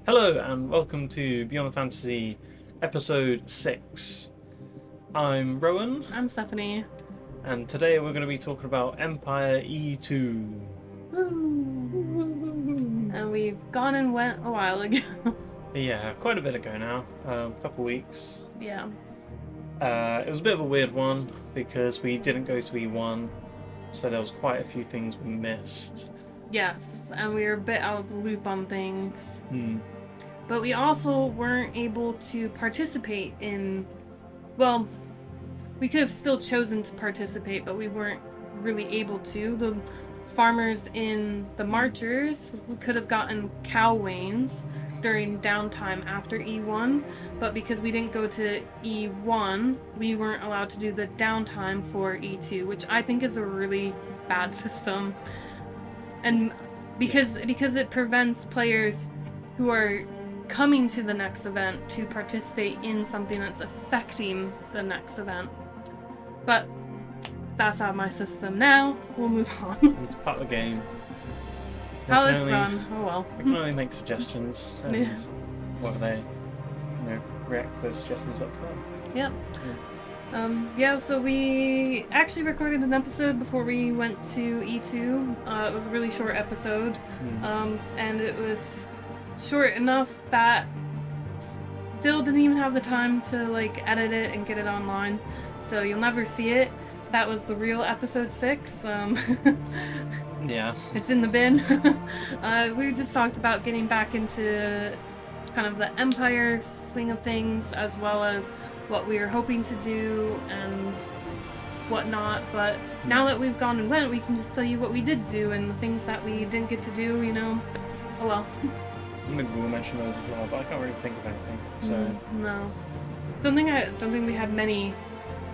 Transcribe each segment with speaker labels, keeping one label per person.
Speaker 1: Hello and welcome to Beyond the Fantasy episode 6. I'm Rowan.
Speaker 2: I'm Stephanie.
Speaker 1: And today we're going to be talking about Empire E2.
Speaker 2: Woo. And we've gone and went a while ago.
Speaker 1: Yeah, quite a bit ago now. A couple weeks.
Speaker 2: Yeah.
Speaker 1: It was a bit of a weird one because we didn't go to E1, so there was quite a few things we missed.
Speaker 2: Yes, and we were a bit out of the loop on things. But we also weren't able to participate in... Well, we could have still chosen to participate, but we weren't really able to. The farmers in the Marchers, we could have gotten cow wains during downtime after E1, but because we didn't go to E1, we weren't allowed to do the downtime for E2, which I think is a really bad system. And because it prevents players who are coming to the next event to participate in something that's affecting the next event. But that's out of my system now. We'll move on.
Speaker 1: It's part of the game.
Speaker 2: How it's run. Oh well.
Speaker 1: We can only make suggestions and whether they react to those suggestions up to them.
Speaker 2: Yep. So we actually recorded an episode before we went to E2. It was a really short episode. And it was short enough that still didn't even have the time to edit it and get it online. So you'll never see it. That was the real episode 6.
Speaker 1: Yeah.
Speaker 2: It's in the bin. We just talked about getting back into kind of the Empire swing of things, as well as what we were hoping to do and whatnot. But now that we've gone and went, we can just tell you what we did do and the things that we didn't get to do, Oh well.
Speaker 1: Maybe we'll mention those as well, but I can't really think of anything. So
Speaker 2: no. Don't think we had many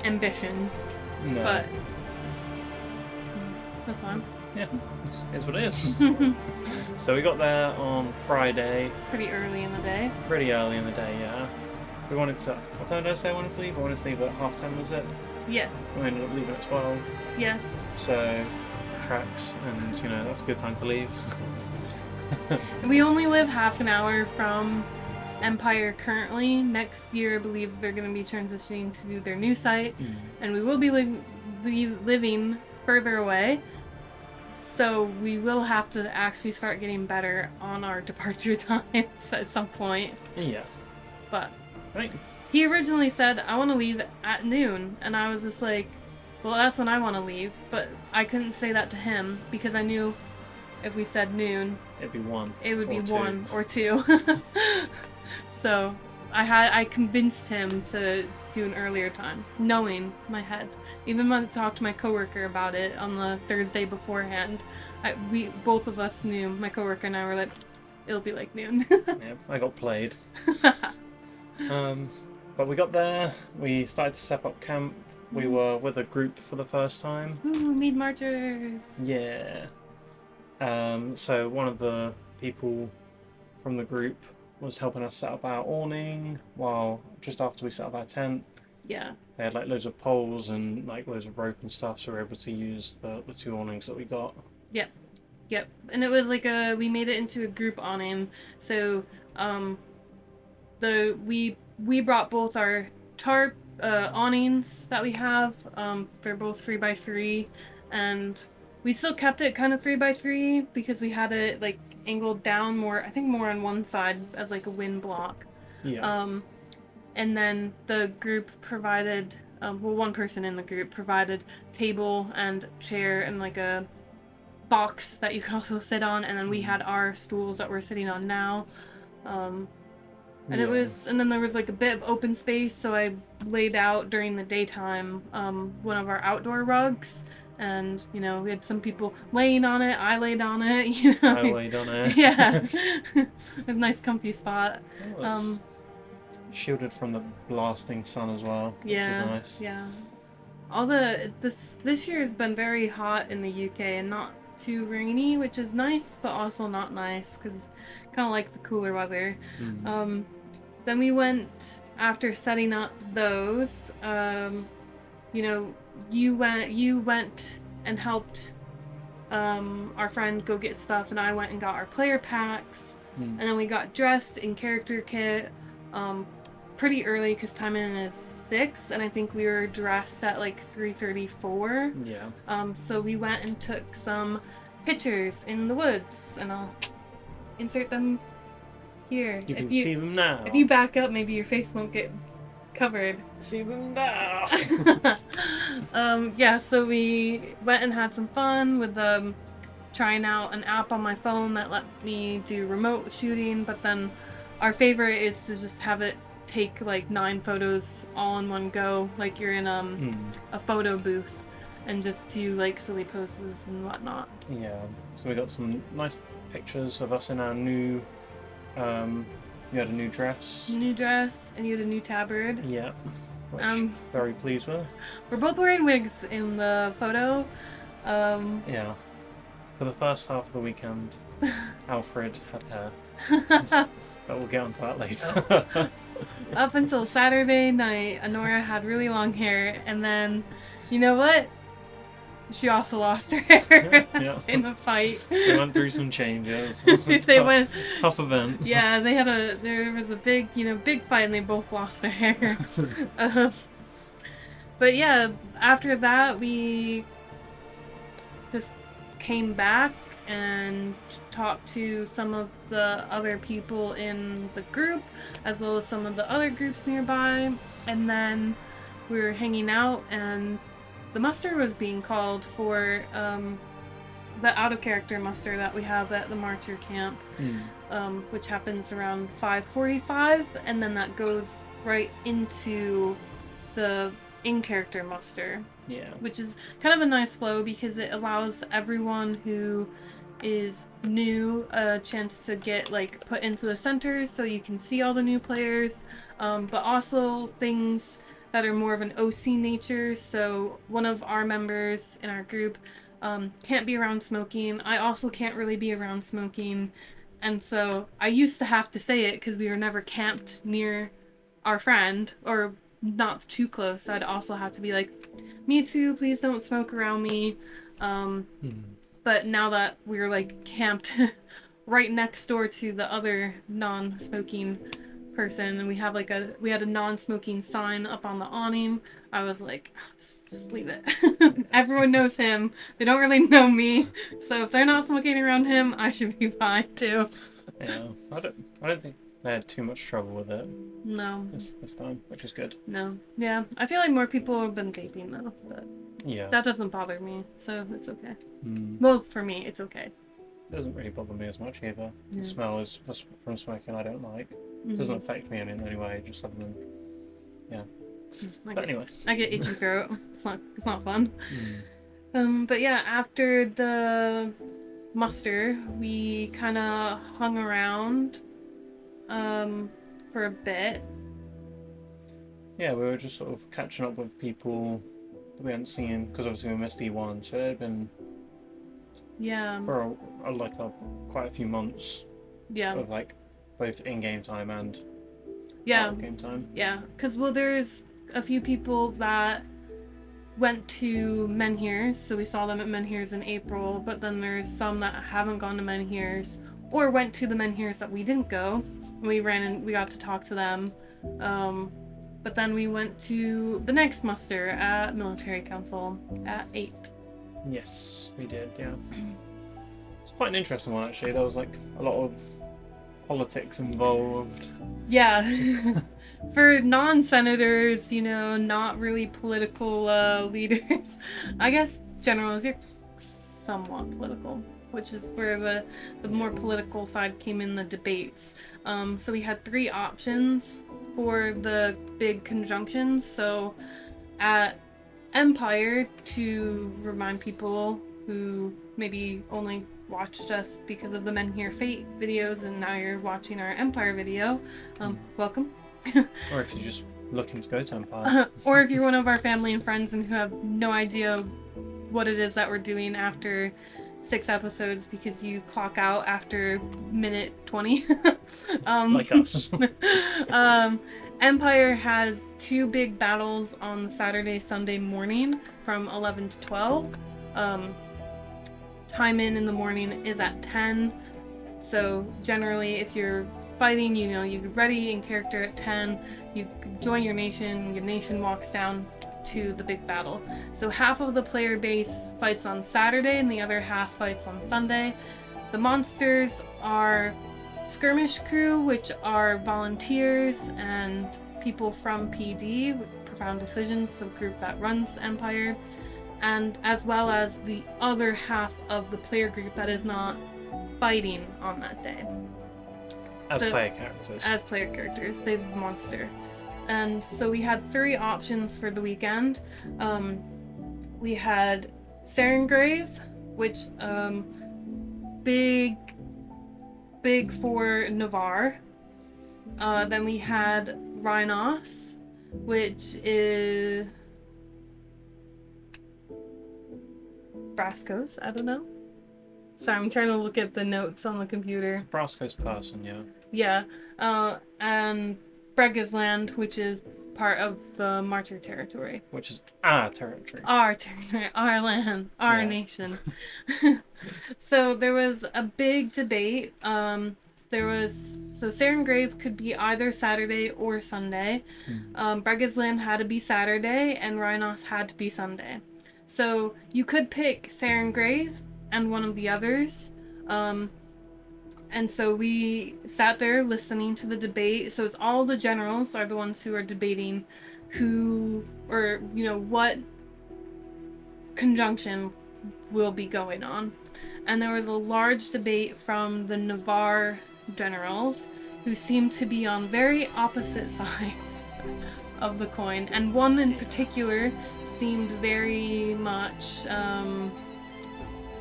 Speaker 2: ambitions.
Speaker 1: No.
Speaker 2: But that's fine.
Speaker 1: Yeah, it's what it is. So we got there on Friday.
Speaker 2: Pretty early in the day.
Speaker 1: Pretty early in the day, yeah. We wanted to... What time did I say I wanted to leave? I wanted to leave at 10:30, was it?
Speaker 2: Yes.
Speaker 1: We ended up leaving at 12.
Speaker 2: Yes.
Speaker 1: So, tracks, and that's a good time to leave.
Speaker 2: We only live half an hour from Empire currently. Next year, I believe they're going to be transitioning to their new site, and we will be living further away. So we will have to actually start getting better on our departure times at some point.
Speaker 1: Yeah.
Speaker 2: But
Speaker 1: right.
Speaker 2: He originally said, I want to leave at noon, and I was just like, well, that's when I want to leave. But I couldn't say that to him because I knew if we said noon,
Speaker 1: it'd be 1.
Speaker 2: It would be
Speaker 1: 2.
Speaker 2: 1 or 2. So I convinced him to do an earlier time, knowing my head. Even when I talked to my coworker about it on the Thursday beforehand, we both of us knew. My coworker and I were like, it'll be like noon.
Speaker 1: Yep, I got played. But we got there. We started to set up camp. We were with a group for the first time.
Speaker 2: Ooh, mead marchers.
Speaker 1: Yeah. So one of the people from the group was helping us set up our awning while just after we set up our tent.
Speaker 2: Yeah.
Speaker 1: They had loads of poles and loads of rope and stuff, so we were able to use the 2 awnings that we got.
Speaker 2: Yep. And it was we made it into a group awning. So we brought both our tarp awnings that we have. They're both 3x3, and we still kept it kind of 3x3 because we had it angled down more, I think more on one side as a wind block.
Speaker 1: Yeah.
Speaker 2: And then the group provided, one person in the group provided table and chair and a box that you could also sit on, and then we had our stools that we're sitting on now. And then there was a bit of open space, so I laid out during the daytime one of our outdoor rugs. And, we had some people laying on it. I laid on it,
Speaker 1: I laid on it.
Speaker 2: Yeah. A nice comfy spot.
Speaker 1: Well, shielded from the blasting sun as well, which is nice.
Speaker 2: Yeah. This year has been very hot in the UK and not too rainy, which is nice, but also not nice, because kind of like the cooler weather. Then we went, after setting up those, you went and helped our friend go get stuff, and I went and got our player packs. And then we got dressed in character kit pretty early because time in is 6, and I think we were dressed at like 3:34.
Speaker 1: Yeah.
Speaker 2: So we went and took some pictures in the woods, and I'll insert them here.
Speaker 1: You can see them now.
Speaker 2: If you back up, maybe your face won't get covered.
Speaker 1: See them now.
Speaker 2: Yeah, so we went and had some fun with trying out an app on my phone that let me do remote shooting, but then our favorite is to just have it take like 9 photos all in one go, like you're in a photo booth, and just do like silly poses and whatnot.
Speaker 1: Yeah, so we got some nice pictures of us in our new you had a new dress.
Speaker 2: And you had a new tabard.
Speaker 1: Yeah, which very pleased with.
Speaker 2: We're both wearing wigs in the photo.
Speaker 1: Yeah, for the first half of the weekend, Alfred had hair. But we'll get onto that later.
Speaker 2: Up until Saturday night, Honora had really long hair, and then, you know what? She also lost her hair in a fight.
Speaker 1: They went through some changes. Tough event.
Speaker 2: Yeah, there was a big fight, and they both lost their hair. But yeah, after that we just came back and talked to some of the other people in the group, as well as some of the other groups nearby, and then we were hanging out, and the muster was being called for the out-of-character muster that we have at the Marcher camp, which happens around 5:45, and then that goes right into the in-character muster.
Speaker 1: Yeah.
Speaker 2: Which is kind of a nice flow because it allows everyone who is new a chance to get like put into the centers so you can see all the new players, but also things that are more of an OC nature. So one of our members in our group can't be around smoking. I also can't really be around smoking, and so I used to have to say it because we were never camped near our friend or not too close. I'd also have to be like, me too, please don't smoke around me. But now that we're like camped right next door to the other non-smoking person, and we had a non-smoking sign up on the awning, I was like, oh, just leave it. Everyone knows him. They don't really know me, so if they're not smoking around him, I should be fine too.
Speaker 1: Yeah, I don't think they had too much trouble with it.
Speaker 2: No.
Speaker 1: This time, which is good.
Speaker 2: No. Yeah, I feel like more people have been vaping though, but
Speaker 1: yeah,
Speaker 2: that doesn't bother me, so it's okay. Well, for me, it's okay.
Speaker 1: It doesn't really bother me as much either. The smell is from smoking I don't like. It doesn't affect me in any way, just other than, yeah. But anyway.
Speaker 2: I get itchy throat. It's not fun. But yeah, after the muster, we kind of hung around for a bit.
Speaker 1: Yeah, we were just sort of catching up with people that we hadn't seen, because obviously we missed E1, so it had been for quite a few months of like both in-game time and out-of-game time. Yeah, because there's a few people that went to Menhirs, so we saw them at Menhirs in April, but then there's some that haven't gone to Menhirs or went to the Menhirs that we didn't go. We ran and we got to talk to them. But then we went to the next muster at Military Council at 8. Yes, we did, yeah. It's quite an interesting one, actually. There was like a lot of politics involved.
Speaker 2: Yeah. For non-senators, not really political leaders. I guess generals, you're somewhat political, which is where the more political side came in the debates. So we had 3 options for the big conjunctions. So at Empire, to remind people who maybe only watched us because of the Menhir Fate videos and now you're watching our Empire video, welcome.
Speaker 1: Or if you're just looking to go to Empire.
Speaker 2: Or if you're one of our family and friends and who have no idea what it is that we're doing after 6 episodes because you clock out after minute 20.
Speaker 1: Like us.
Speaker 2: Empire has 2 big battles on Saturday, Sunday morning from 11 to 12. Time in the morning is at 10. So generally, if you're fighting, you get ready in character at 10, you join your nation walks down to the big battle. So half of the player base fights on Saturday and the other half fights on Sunday. The monsters are skirmish crew, which are volunteers and people from PD, Profound Decisions, the group that runs Empire, and as well as the other half of the player group that is not fighting on that day.
Speaker 1: As player characters.
Speaker 2: As player characters, they're monster. And so we had 3 options for the weekend. We had Sarengrave, which big for Navarre. Then we had Rhinos, which is Brascos, I don't know. Sorry, I'm trying to look at the notes on the computer.
Speaker 1: It's a Brascos person, yeah.
Speaker 2: Yeah. And Bregisland, which is part of the Marcher territory.
Speaker 1: Which is our territory.
Speaker 2: Our territory, our land, our nation. So there was a big debate. So Sarengrave could be either Saturday or Sunday. Bregisland had to be Saturday, and Rhinos had to be Sunday. So you could pick Sarengrave and one of the others. And so we sat there listening to the debate. So it's all the generals are the ones who are debating what conjunction will be going on. And there was a large debate from the Navarre generals, who seemed to be on very opposite sides of the coin. And one in particular seemed very much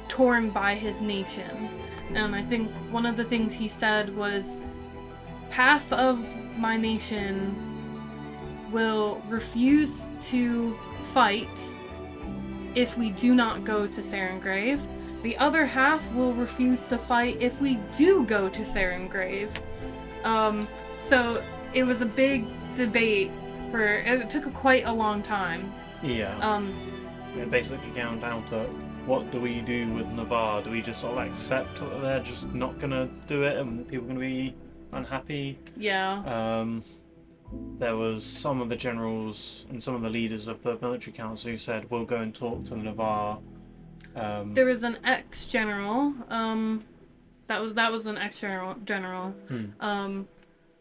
Speaker 2: torn by his nation. And I think one of the things he said was, half of my nation will refuse to fight if we do not go to Sarengrave. The other half will refuse to fight if we do go to Sarengrave. So it was a big debate it took quite a long time.
Speaker 1: Yeah. It basically came down to, what do we do with Navarre? Do we just sort of accept that they're just not gonna do it and people are gonna be unhappy?
Speaker 2: Yeah.
Speaker 1: There was some of the generals and some of the leaders of the military council who said, we'll go and talk to Navarre.
Speaker 2: There was an ex-general. That was an ex-general.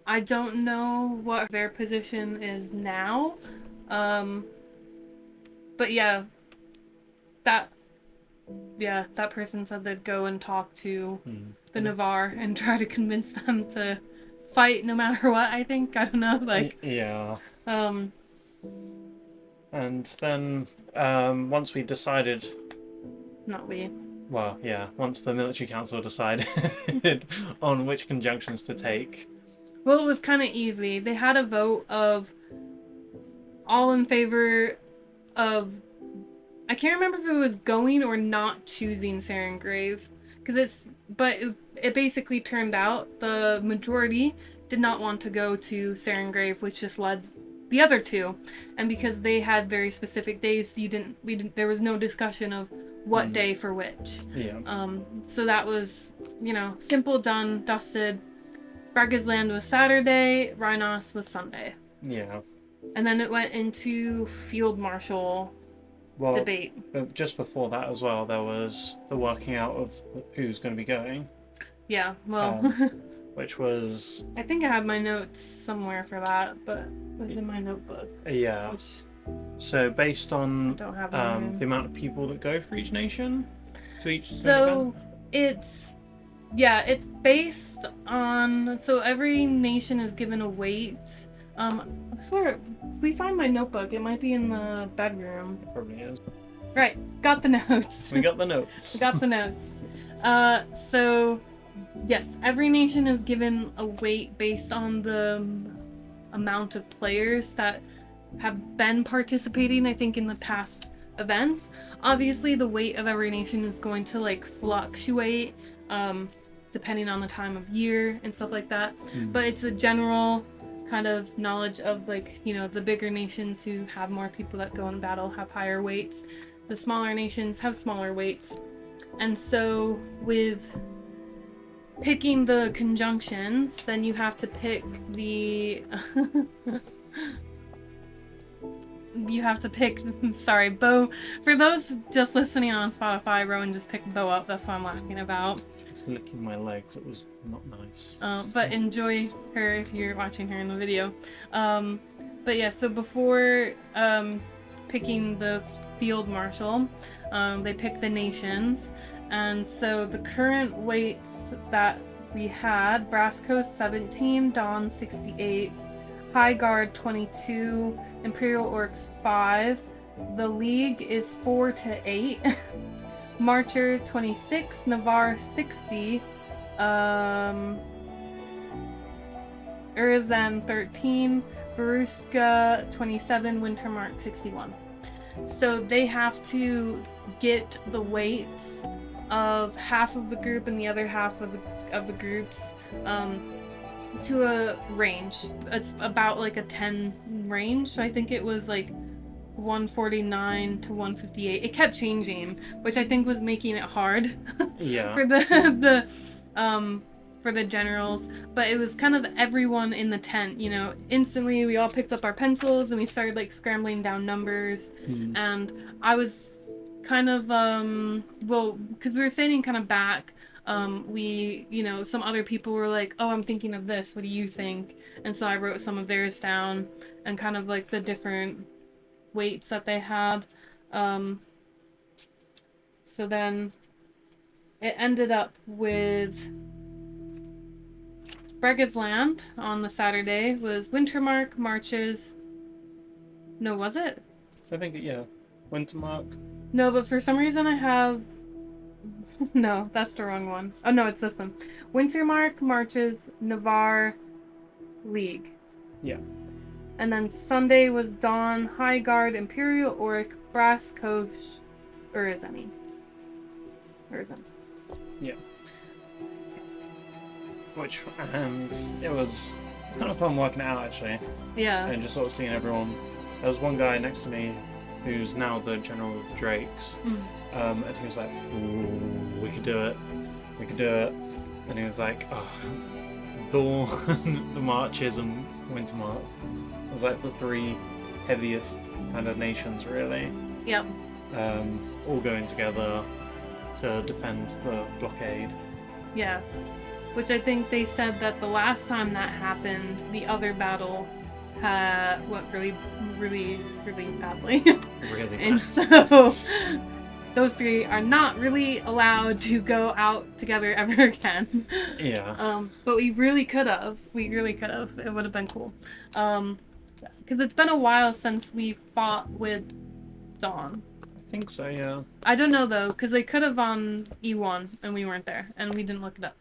Speaker 2: I don't know what their position is now. But yeah, that person said they'd go and talk to the Navarre and try to convince them to fight no matter what, I think. I don't know,
Speaker 1: Yeah. And then, once we decided... once the military council decided on which conjunctions to take...
Speaker 2: Well, it was kind of easy. They had a vote of all in favor of... I can't remember if it was going or not choosing Sarengrave. But it basically turned out the majority did not want to go to Sarengrave, which just led the other two. And because they had very specific days, there was no discussion of what day for which.
Speaker 1: Yeah.
Speaker 2: So that was, simple, done, dusted. Bregisland was Saturday, Rhinos was Sunday.
Speaker 1: Yeah.
Speaker 2: And then it went into field marshal debate.
Speaker 1: Just before that as well, there was the working out of who's going to be going.
Speaker 2: Yeah, well...
Speaker 1: which was...
Speaker 2: I think I have my notes somewhere for that, but it was in my notebook.
Speaker 1: Yeah. So based on
Speaker 2: the
Speaker 1: amount of people that go for each nation? To each
Speaker 2: event? It's based on... So every nation is given a weight. I swear, if we find my notebook, it might be in the bedroom.
Speaker 1: It probably is.
Speaker 2: Right, got the notes.
Speaker 1: We got the notes.
Speaker 2: So, yes, every nation is given a weight based on the amount of players that have been participating, I think, in the past events. Obviously, the weight of every nation is going to, fluctuate, depending on the time of year and stuff like that. But it's a general kind of knowledge of, the bigger nations who have more people that go in battle have higher weights. The smaller nations have smaller weights. And so with picking the conjunctions, then you have to pick the... You have to pick, sorry, bow. For those just listening on Spotify, Rowan just picked bow up. That's what I'm laughing about.
Speaker 1: Just licking my legs. It was not nice.
Speaker 2: But enjoy her if you're watching her in the video. But yeah, so before picking the field marshal, they pick the nations. And so the current weights that we had, Brasco 17, Dawn 68, High Guard 22, Imperial Orcs 5. The League is 4 to 8. Marcher 26, Navarre 60, Urizan 13, Veruska 27, Wintermark 61. So they have to get the weights of half of the group and the other half of the groups to a range. It's about like a 10 range. So I think it was like 149 to 158. It kept changing, which I think was making it hard.
Speaker 1: Yeah.
Speaker 2: For the generals, but it was kind of everyone in the tent, you know. Instantly we all picked up our pencils and we started like scrambling down numbers. And I was kind of well, because we were standing kind of back, we, you know, some other people were like, oh, I'm thinking of this, what do you think? And so I wrote some of theirs down and kind of like the different weights that they had. So then it ended up with Brega's Land on the Saturday was Wintermark, Marches. No, was it?
Speaker 1: I think, yeah. Wintermark.
Speaker 2: No, but for some reason I have... No, that's the wrong one. Oh, no, it's this one. Wintermark, Marches, Navarre, League.
Speaker 1: Yeah.
Speaker 2: And then Sunday was Dawn, High Guard, Imperial Orc, Brass Coach, Urizan.
Speaker 1: Yeah. Which, and it was kind of fun working it out, actually.
Speaker 2: Yeah.
Speaker 1: And just sort of seeing everyone. There was one guy next to me who's now the general of the Drakes. And he was like, ooh, we could do it. We could do it. And he was like, oh, Dawn, the Marches, and Wintermark. It was like the three heaviest kind of nations, really.
Speaker 2: Yep.
Speaker 1: All going together to defend the blockade.
Speaker 2: Yeah. Which I think they said that the last time that happened, the other battle went really, really, really badly.
Speaker 1: Really bad.
Speaker 2: And so those three are not really allowed to go out together ever again.
Speaker 1: Yeah.
Speaker 2: But we really could have. We really could have. It would have been cool. Because it's been a while since we fought with Dawn.
Speaker 1: I think so, yeah.
Speaker 2: I don't know, though, because they could have on E1, and we weren't there, and we didn't look it up.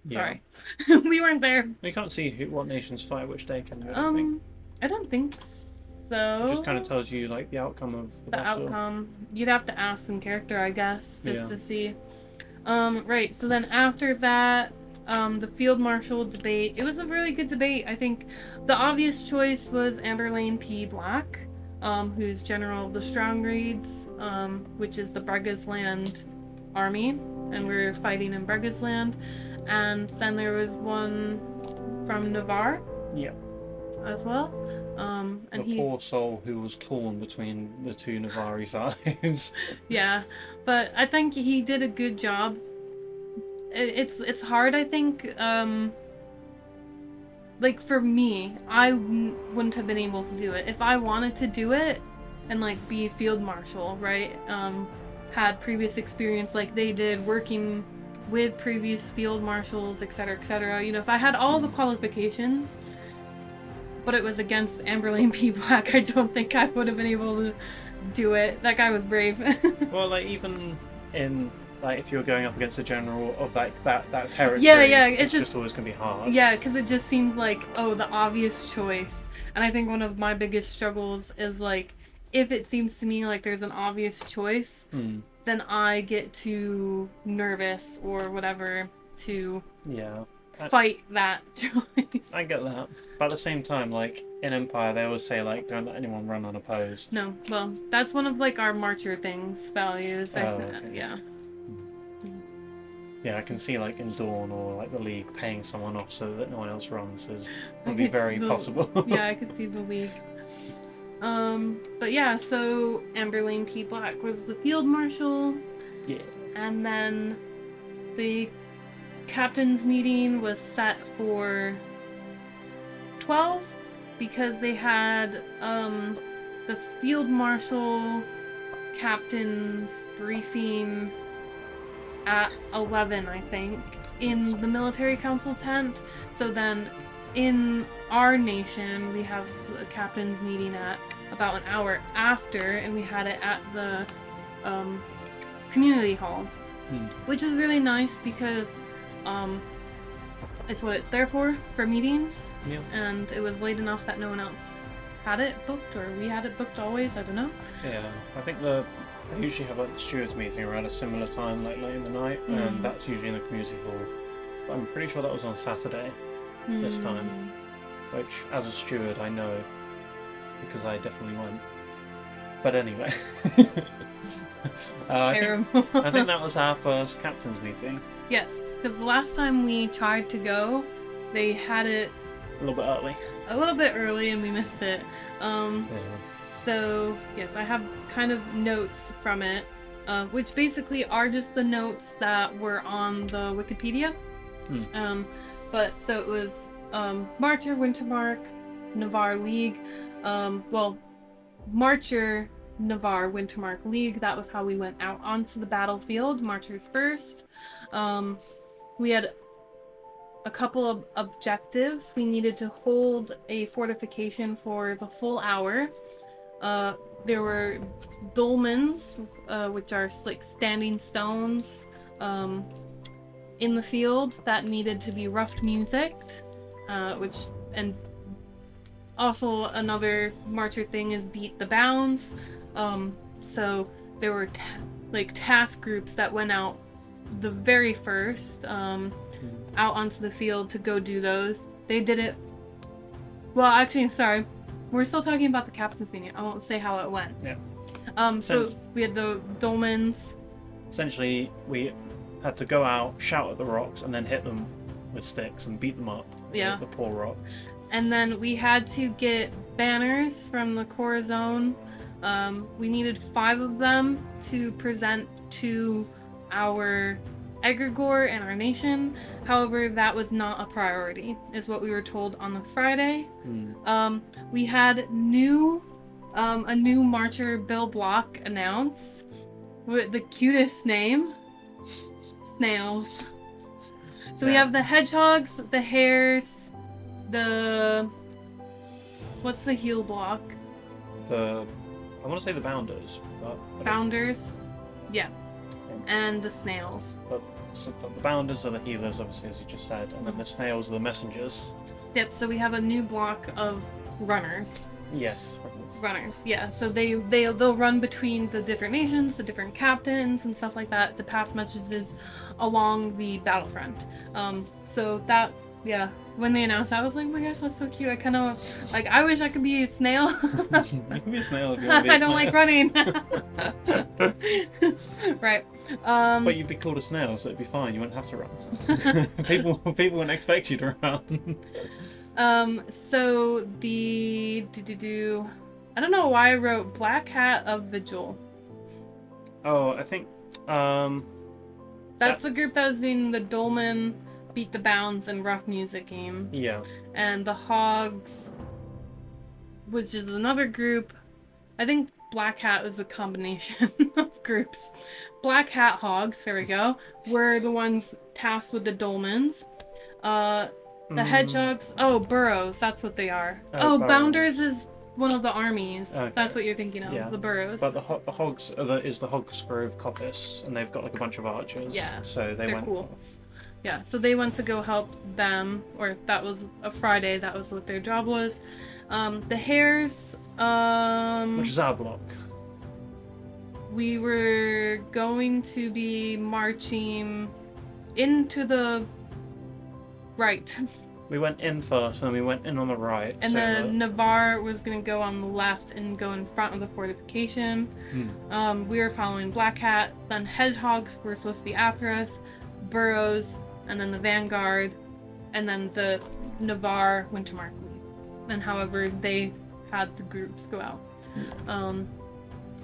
Speaker 1: Yeah.
Speaker 2: Sorry. We weren't there.
Speaker 1: You can't see what nations fight which day, can you?
Speaker 2: I don't think so.
Speaker 1: It just kind of tells you, like, the outcome of the battle.
Speaker 2: Outcome. You'd have to ask in character, I guess, just to see. Right, so then after that, the field marshal debate. It was a really good debate. I think the obvious choice was Amberlane P. Black, who's general of the Strong Raids, which is the Brega's Land army, and we're fighting in Brega's Land. And then there was one from Navarre.
Speaker 1: Yeah.
Speaker 2: As well. And
Speaker 1: the poor soul who was torn between the two Navarre sides.
Speaker 2: Yeah, but I think he did a good job. It's hard, I think. Like for me, I wouldn't have been able to do it if I wanted to do it and like be field marshal, right? Had previous experience like they did working with previous field marshals, etc., etc. You know, if I had all the qualifications, but it was against Amberlane P. Black, I don't think I would have been able to do it. That guy was brave.
Speaker 1: Well, like even in like if you're going up against a general of like that territory,
Speaker 2: yeah,
Speaker 1: it's just always gonna be hard.
Speaker 2: Yeah, because it just seems like the obvious choice. And I think one of my biggest struggles is like if it seems to me like there's an obvious choice. Then I get too nervous or whatever to fight that choice.
Speaker 1: I get that. But at the same time, like, in Empire, they always say, like, don't let anyone run unopposed.
Speaker 2: No, well, that's one of, like, our marcher values.
Speaker 1: Okay.
Speaker 2: Yeah.
Speaker 1: Yeah, I can see like in Dawn or like the League paying someone off so that no one else runs would be very possible.
Speaker 2: Yeah, I could see the League. But yeah, so Amberlane P. Black was the field marshal.
Speaker 1: Yeah.
Speaker 2: And then the captain's meeting was set for 12 because they had the field marshal captain's briefing at 11, I think, in the military council tent. So then in our nation, we have a captain's meeting at about an hour after, and we had it at the community hall, which is really nice because it's what it's there for meetings.
Speaker 1: Yeah.
Speaker 2: And it was late enough that no one else had it booked, or we had it booked always, I don't know.
Speaker 1: Yeah, I think they usually have a stewards meeting around a similar time, like late in the night, and that's usually in the community hall. But I'm pretty sure that was on Saturday this time, which as a steward I know because I definitely went. But anyway,
Speaker 2: Terrible.
Speaker 1: I think that was our first captain's meeting.
Speaker 2: Yes, because the last time we tried to go, they had it
Speaker 1: a little bit early
Speaker 2: and we missed it. So yes, I have kind of notes from it, which basically are just the notes that were on the Wikipedia. But so it was Marcher, Wintermark, Navarre League. Marcher, Navarre, Wintermark League. That was how we went out onto the battlefield. Marchers first. We had a couple of objectives. We needed to hold a fortification for the full hour. There were dolmens, which are like standing stones in the field that needed to be roughed musicked, and also another marcher thing is beat the bounds. So there were task groups that went out the very first out onto the field to go do those. They did it. Well, actually, sorry. We're still talking about the captain's meeting. I won't say how it went.
Speaker 1: Yeah.
Speaker 2: So we had the dolmens.
Speaker 1: Essentially, we had to go out, shout at the rocks, and then hit them with sticks and beat them up.
Speaker 2: Yeah.
Speaker 1: The poor rocks.
Speaker 2: And then we had to get banners from the core zone. We needed 5 of them to present to our egregore and our nation. However, that was not a priority, is what we were told on the Friday. We had a new marcher, Bill Block, announce with the cutest name, Snails. So we have the hedgehogs, the hares, what's the heel block?
Speaker 1: I want to say the bounders.
Speaker 2: Bounders? Yeah. And the snails.
Speaker 1: So the bounders are the healers, obviously, as you just said, and then the snails are the messengers.
Speaker 2: Yep, so we have a new block of runners.
Speaker 1: Yes,
Speaker 2: runners. Yeah, so they'll run between the different nations, the different captains and stuff like that to pass messages along the battlefront. So that, yeah, when they announced that, I was like, oh my gosh, that's so cute. I kind of, like, I wish I could be a snail.
Speaker 1: You can be a snail if you want to be a
Speaker 2: I don't like running. Right.
Speaker 1: But you'd be called a snail, so it'd be fine. You wouldn't have to run. People wouldn't expect you to run.
Speaker 2: So I don't know why I wrote Black Hat of Vigil.
Speaker 1: Oh, I think
Speaker 2: that's the group that was doing the Dolmen, Beat the Bounds, and Rough Music game.
Speaker 1: Yeah. And
Speaker 2: the Hogs, which is another group. I think Black Hat was a combination of groups. Black Hat Hogs, there we go, were the ones tasked with the Dolmens. The Hedgehogs, Burrows, that's what they are. Bounders is one of the armies. Okay. That's what you're thinking of, yeah. The Burrows.
Speaker 1: But the Hogs is the Hogs Grove Coppice, and they've got like a bunch of archers.
Speaker 2: Yeah,
Speaker 1: so they're
Speaker 2: cool. Off. Yeah, so they went to go help them, or that was a Friday, that was what their job was. The Hares,
Speaker 1: which is our block.
Speaker 2: We were going to be marching into the right.
Speaker 1: We went in first, and then we went in on the right.
Speaker 2: And then Navarre was going to go on the left and go in front of the fortification. We were following Black Hat. Then Hedgehogs were supposed to be after us. Burrows, and then the Vanguard, and then the Navarre went to Markley. And however they had the groups go out.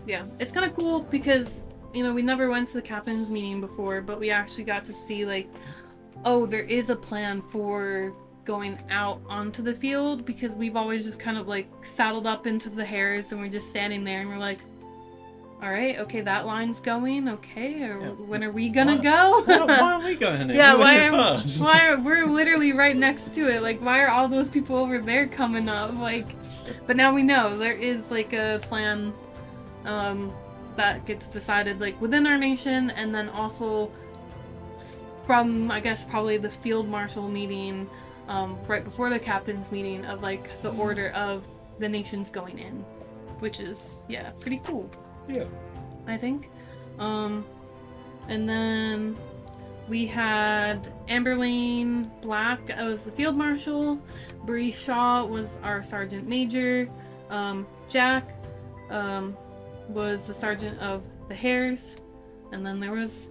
Speaker 2: Yeah, it's kind of cool because, you know, we never went to the captain's meeting before, but we actually got to see, like, oh, there is a plan for going out onto the field, because we've always just kind of, like, saddled up into the hares and we're just standing there and we're like, all right, okay, that line's going, okay, or when are we gonna go?
Speaker 1: Why aren't we going in?
Speaker 2: Yeah, why we're literally right next to it, like, why are all those people over there coming up, like, but now we know there is, like, a plan, that gets decided, like, within our nation, and then also from, I guess, probably the field marshal meeting, right before the captain's meeting, of, like, the order of the nations going in, which is, yeah, pretty cool.
Speaker 1: Yeah.
Speaker 2: I think. And then we had Amberlane Black was the field marshal, Bree Shaw was our sergeant major, Jack was the sergeant of the hares, and then there was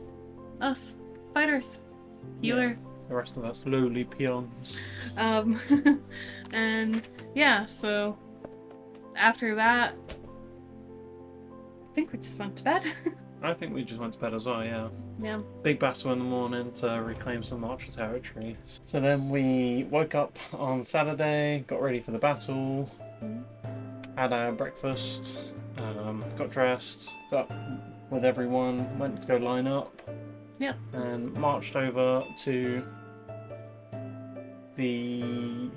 Speaker 2: us, fighters, healer.
Speaker 1: Yeah, the rest of us lowly peons.
Speaker 2: And yeah, so after that, I think we just went to bed.
Speaker 1: I think we just went to bed as well, yeah.
Speaker 2: Yeah.
Speaker 1: Big battle in the morning to reclaim some Archer territory. So then we woke up on Saturday, got ready for the battle, had our breakfast, got dressed, got up with everyone, went to go line up.
Speaker 2: Yeah.
Speaker 1: And marched over to the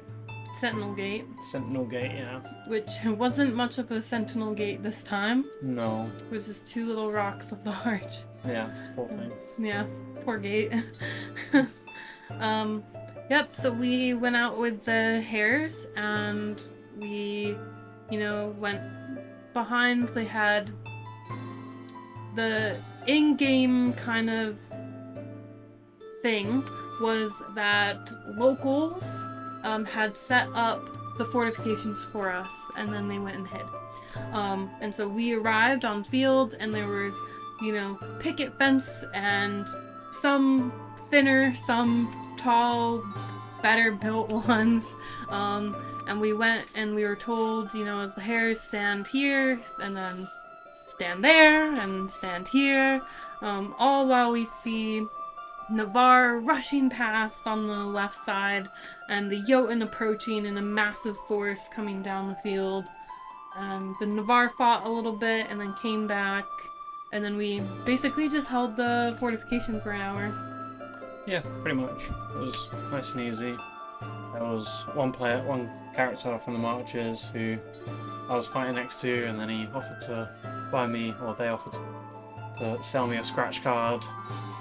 Speaker 2: Sentinel Gate.
Speaker 1: Sentinel Gate, yeah.
Speaker 2: Which wasn't much of a Sentinel Gate this time.
Speaker 1: No.
Speaker 2: It was just two little rocks of the arch.
Speaker 1: Yeah, poor thing.
Speaker 2: Yeah, poor gate. Yep, so we went out with the hares and we, you know, went behind. They had the in-game kind of thing was that locals had set up the fortifications for us, and then they went and hid. And so we arrived on field, and there was, you know, picket fence, and some thinner, some tall, better built ones. And we went, and we were told, you know, as the hares, stand here, and then stand there, and stand here, all while we see Navarre rushing past on the left side, and the Jotun approaching in a massive force coming down the field. The Navarre fought a little bit and then came back, and then we basically just held the fortification for an hour.
Speaker 1: Yeah, pretty much. It was nice and easy. There was one character from the marches who I was fighting next to, and then he offered to buy me, or they offered to sell me a scratch card.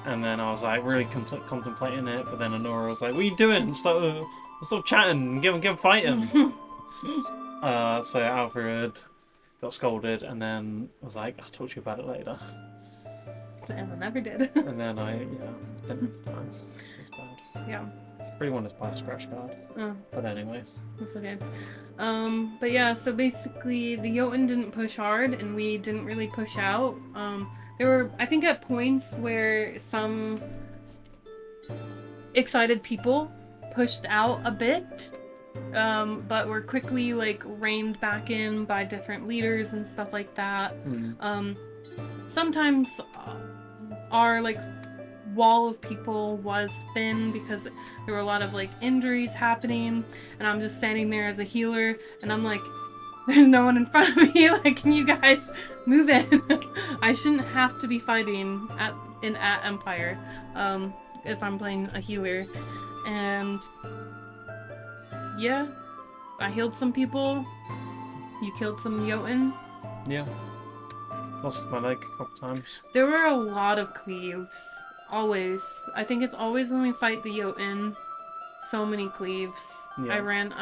Speaker 1: And then I was like really contemplating it, but then Honora was like, "What are you doing? Stop chatting, give him fighting." So Alfred got scolded, and then was like, "I'll talk to you about it later."
Speaker 2: And I never did.
Speaker 1: And then didn't. It's bad.
Speaker 2: Yeah.
Speaker 1: Really wanted to buy a scratch card. But anyway.
Speaker 2: That's okay. But yeah, so basically the Jotun didn't push hard, and we didn't really push out. There were, I think, at points where some excited people pushed out a bit, but were quickly, like, reined back in by different leaders and stuff like that. Sometimes our, like, wall of people was thin because there were a lot of, like, injuries happening, and I'm just standing there as a healer, and I'm like, there's no one in front of me, like, can you guys move in? I shouldn't have to be fighting at Empire, if I'm playing a healer. And yeah, I healed some people. You killed some Jotun.
Speaker 1: Yeah. Lost my leg a couple times.
Speaker 2: There were a lot of cleaves. Always. I think it's always when we fight the Jotun. So many cleaves. Yeah. I ran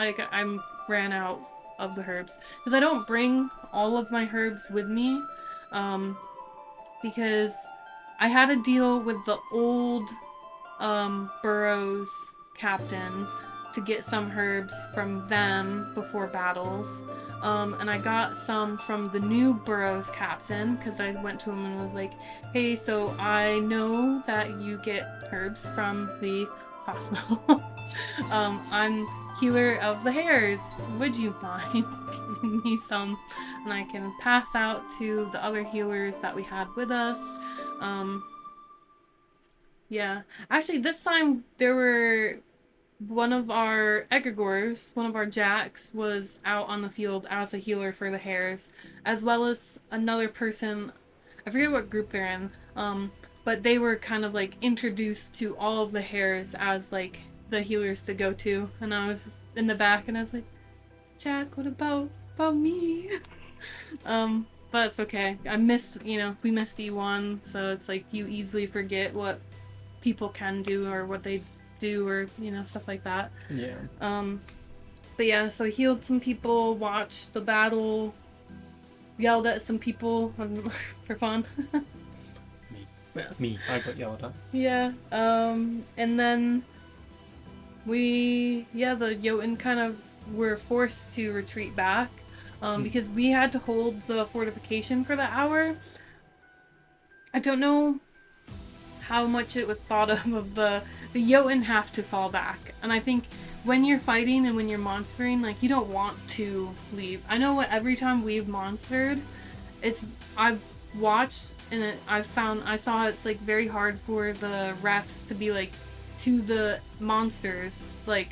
Speaker 2: out of the herbs, because I don't bring all of my herbs with me, because I had a deal with the old Burrows captain to get some herbs from them before battles, and I got some from the new Burrows captain, because I went to him and was like, hey, so I know that you get herbs from the hospital. I'm healer of the hares. Would you mind giving me some? And I can pass out to the other healers that we had with us. Yeah. Actually, this time there were one of our egregores, one of our jacks, was out on the field as a healer for the hares, as well as another person. I forget what group they're in. But they were kind of like introduced to all of the hares as like the healers to go to, and I was in the back and I was like, Jack, what about me? But it's okay. I missed, we missed E1, so it's like you easily forget what people can do or what they do or, stuff like that.
Speaker 1: Yeah.
Speaker 2: But yeah, so I healed some people, watched the battle, yelled at some people for fun.
Speaker 1: Me, I got yelled at.
Speaker 2: Yeah, and then the Jotun kind of were forced to retreat back, because we had to hold the fortification for the hour. I don't know how much it was thought of the Jotun have to fall back, and I think when you're fighting and when you're monstering, like, you don't want to leave. I know every time we've monstered, I've watched and I saw it's like very hard for the refs to be like to the monsters, like,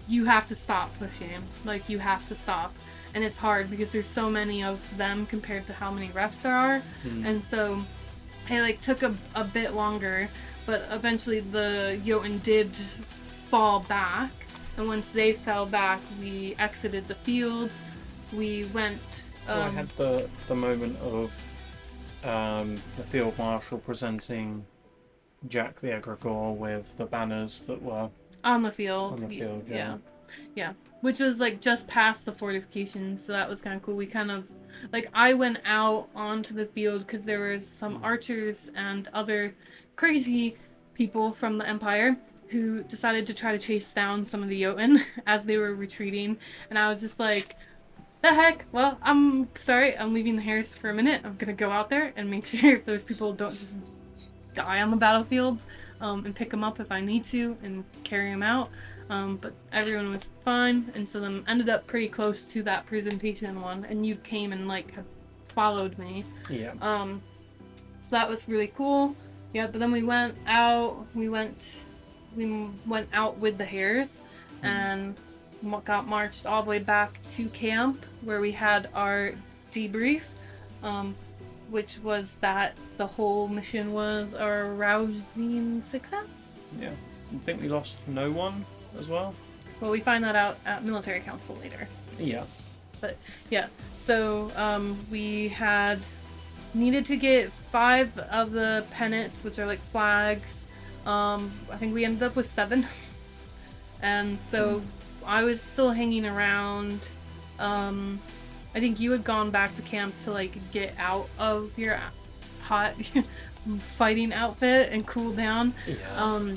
Speaker 2: you have to stop pushing, like, you have to stop, and it's hard because there's so many of them compared to how many refs there are. And so it like took a bit longer, but eventually the Jotun did fall back, and once they fell back, we exited the field. We went
Speaker 1: I had the moment of the field marshal presenting Jack the Egregore with the banners that were
Speaker 2: on the field. Yeah. Which was like just past the fortification, so that was kind of cool. We kind of, like, I went out onto the field because there was some archers and other crazy people from the Empire who decided to try to chase down some of the Jotun as they were retreating, and I was just like, the heck? Well, I'm sorry, I'm leaving the hares for a minute. I'm gonna go out there and make sure those people don't just die on the battlefield, and pick them up if I need to and carry them out. But everyone was fine, and so then ended up pretty close to that presentation one, and you came and like have followed me.
Speaker 1: Yeah.
Speaker 2: So that was really cool. Yeah, but then we went out. We went out with the hares, and got marched all the way back to camp where we had our debrief, which was that the whole mission was a rousing success.
Speaker 1: Yeah. I think we lost no one as well.
Speaker 2: Well, we find that out at military council later.
Speaker 1: Yeah.
Speaker 2: But yeah, so we needed to get 5 of the pennants, which are like flags. I think we ended up with 7. And so I was still hanging around. I think you had gone back to camp to like get out of your hot fighting outfit and cool down.
Speaker 1: Yeah.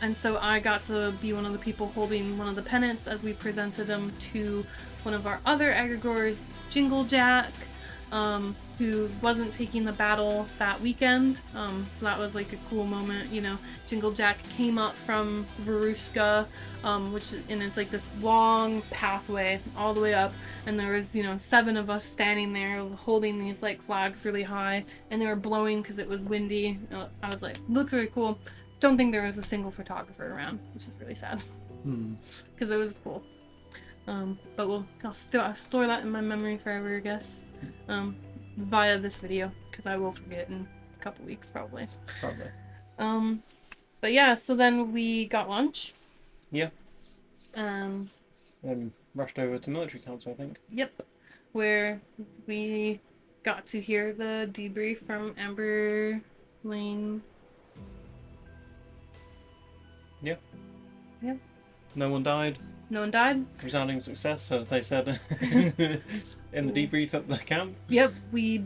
Speaker 2: And so I got to be one of the people holding one of the pennants as we presented them to one of our other egregores, Jingle Jack, who wasn't taking the battle that weekend. So that was like a cool moment, Jingle Jack came up from Verushka, and it's like this long pathway all the way up, and there was, 7 of us standing there holding these like flags really high, and they were blowing because it was windy. I was like, looked really cool. Don't think there was a single photographer around, which is really sad, because it was cool. But I'll store that in my memory forever, I guess, via this video, because I will forget in a couple weeks probably. But yeah, so then we got lunch.
Speaker 1: Yeah. Rushed over to military council, I think.
Speaker 2: Yep, where we got to hear the debrief from Amber Lane.
Speaker 1: Yeah.
Speaker 2: Yeah.
Speaker 1: No one died.
Speaker 2: No one died.
Speaker 1: Resounding success, as they said in the debrief at the camp.
Speaker 2: Yep, we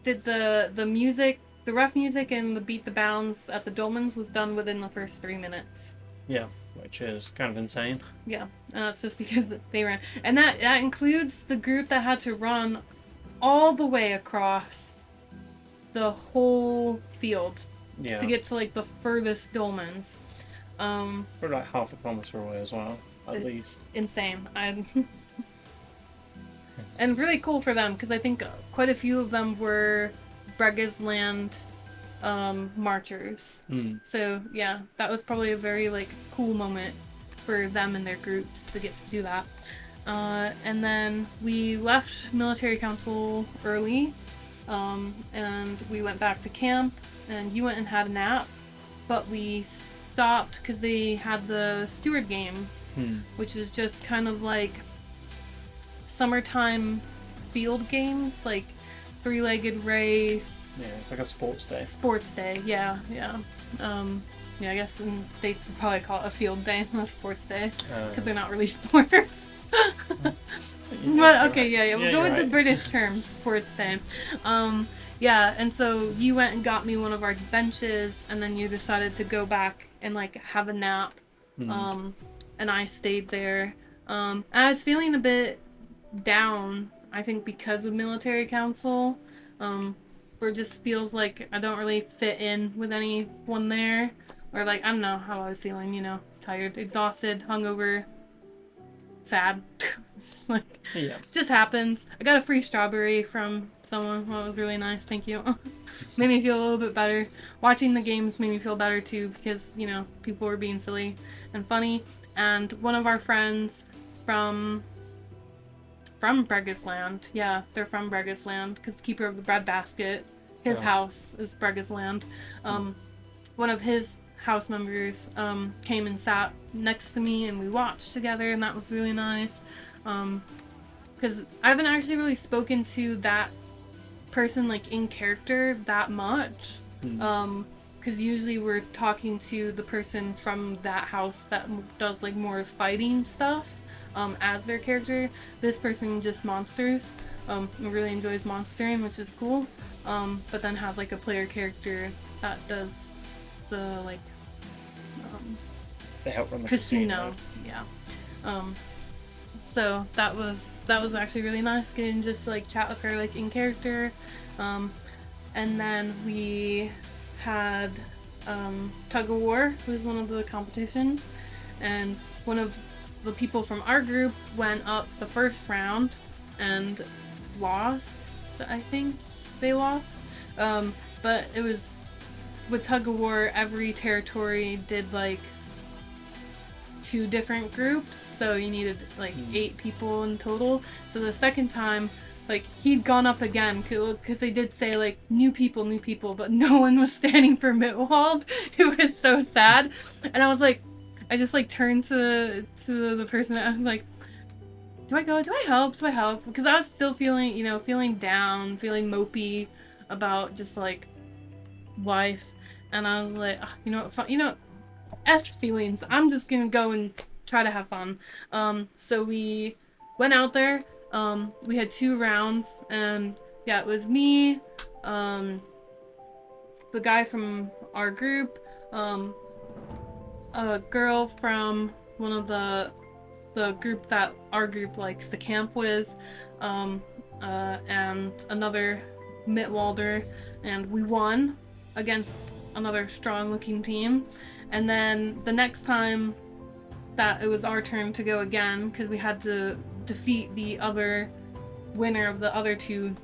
Speaker 2: did the music, the rough music, and the beat the bounds at the dolmens was done within the first 3 minutes.
Speaker 1: Yeah, which is kind of insane.
Speaker 2: Yeah, it's just because they ran, and that includes the group that had to run all the way across the whole field. to get to like the furthest dolmens.
Speaker 1: We're like half a kilometer away as well, at least.
Speaker 2: Insane. And really cool for them, because I think quite a few of them were Brega's Land marchers. So yeah, that was probably a very like cool moment for them and their groups to get to do that. And then we left military council early, and we went back to camp, and you went and had a nap, but we stopped because they had the steward games, which is just kind of like summertime field games, like three-legged race.
Speaker 1: Yeah, it's like a sports day.
Speaker 2: Sports day, yeah. I guess in the States we'd probably call it a field day, not a sports day, because they're not really sports. But okay, we'll go with the British term, sports day. And so you went and got me one of our benches, and then you decided to go back and like have a nap. And I stayed there. And I was feeling a bit down, I think because of military council, where it just feels like I don't really fit in with anyone there, or like I don't know how I was feeling, tired, exhausted, hungover, sad. Just happens. I got a free strawberry from someone. Well, it was really nice, thank you. Made me feel a little bit better. Watching the games made me feel better too, because people were being silly and funny. And one of our friends from Brega's Land, they're from Brega's Land, because the keeper of the breadbasket, his house is Brega's Land. One of his house members came and sat next to me, and we watched together, and that was really nice. Because I haven't actually really spoken to that person like in character that much. Because usually we're talking to the person from that house that does like more fighting stuff as their character. This person just monsters. Really enjoys monstering, which is cool. But then has like a player character that does the like
Speaker 1: they help run the
Speaker 2: casino. So that was actually really nice, getting just to like chat with her like in character. And then we had tug of war was one of the competitions, and one of the people from our group went up the first round and lost. I think they lost, but it was with tug of war, every territory did like 2 different groups, so you needed like 8 people in total. So the second time, like, he'd gone up again, because they did say like new people, but no one was standing for Mitwald. It was so sad. And I just like turned to the person, I was like, do I go? Do I help? Because I was still feeling down, feeling mopey about just like life. And I was like, F feelings. I'm just gonna go and try to have fun. So we went out there. We had 2 rounds, and it was me, the guy from our group, a girl from one of the group that our group likes to camp with, and another Mitwalder, and we won against another strong-looking team. And then the next time that it was our turn to go again, because we had to defeat the other winner of the other 2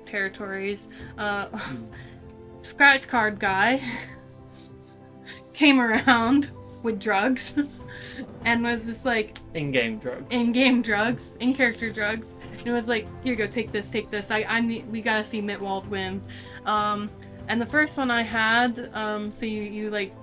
Speaker 2: territories, scratch card guy came around with drugs and was just like
Speaker 1: in-game drugs,
Speaker 2: in-character drugs, and it was like, here, go, take this, we gotta see Mitwald win. And the first one I had, so you like,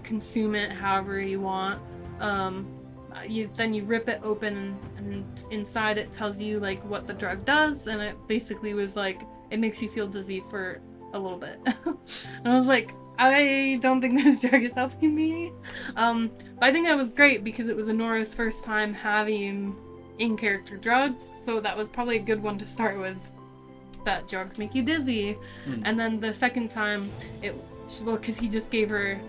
Speaker 2: consume it however you want. Then you rip it open, and inside it tells you like what the drug does, and it basically was like, it makes you feel dizzy for a little bit. And I was like, I don't think this drug is helping me. But I think that was great, because it was Anora's first time having in-character drugs, so that was probably a good one to start with, that drugs make you dizzy. And then the second time, because he just gave her,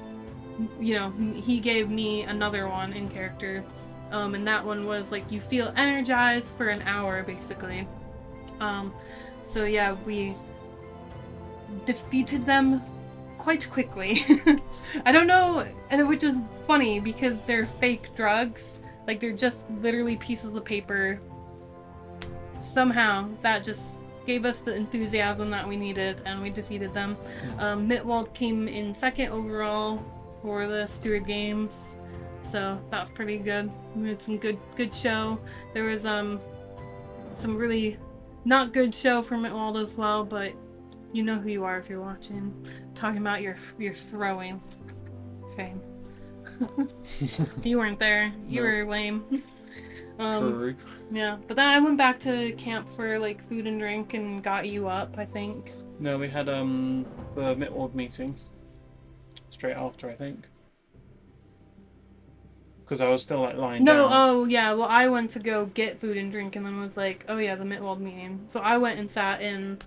Speaker 2: he gave me another one in character, and that one was like, you feel energized for an hour, basically. So yeah, we defeated them quite quickly. I don't know, and which is funny because they're fake drugs. Like, they're just literally pieces of paper. Somehow, that just gave us the enthusiasm that we needed, and we defeated them. Mitwald came in second overall for the Steward Games, so that's pretty good. We had some good show. There was some really not good show for Mitwald as well, but you know who you are if you're watching. Talking about your throwing. Shame. You weren't there. You were lame.
Speaker 1: True.
Speaker 2: Yeah, but then I went back to camp for like food and drink and got you up, I think.
Speaker 1: No, we had the Mitwald meeting straight after, I think. Because I was still like lying down.
Speaker 2: Oh yeah, well I went to go get food and drink and then was like, oh yeah, the Mitwald meeting. So I went and sat in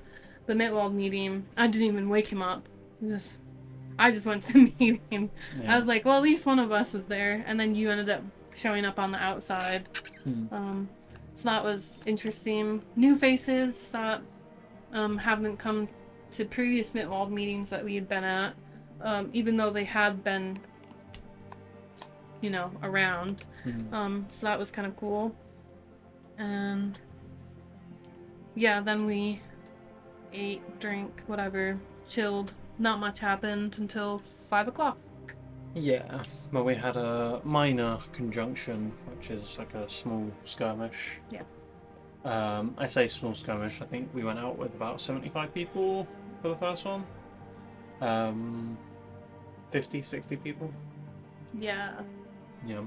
Speaker 2: the Mitwald meeting. I didn't even wake him up. I just went to the meeting. Yeah. I was like, well, at least one of us is there. And then you ended up showing up on the outside. So that was interesting. New faces that haven't come to previous Mitwald meetings that we had been at, even though they had been, you know, around. So that was kind of cool. And yeah, then we ate, drank, whatever, chilled. Not much happened until 5 o'clock.
Speaker 1: Yeah, well, we had a minor conjunction, which is like a small skirmish.
Speaker 2: Yeah.
Speaker 1: I say small skirmish, I think we went out with about 75 people for the first one. 50, 60 people.
Speaker 2: Yeah.
Speaker 1: Yeah.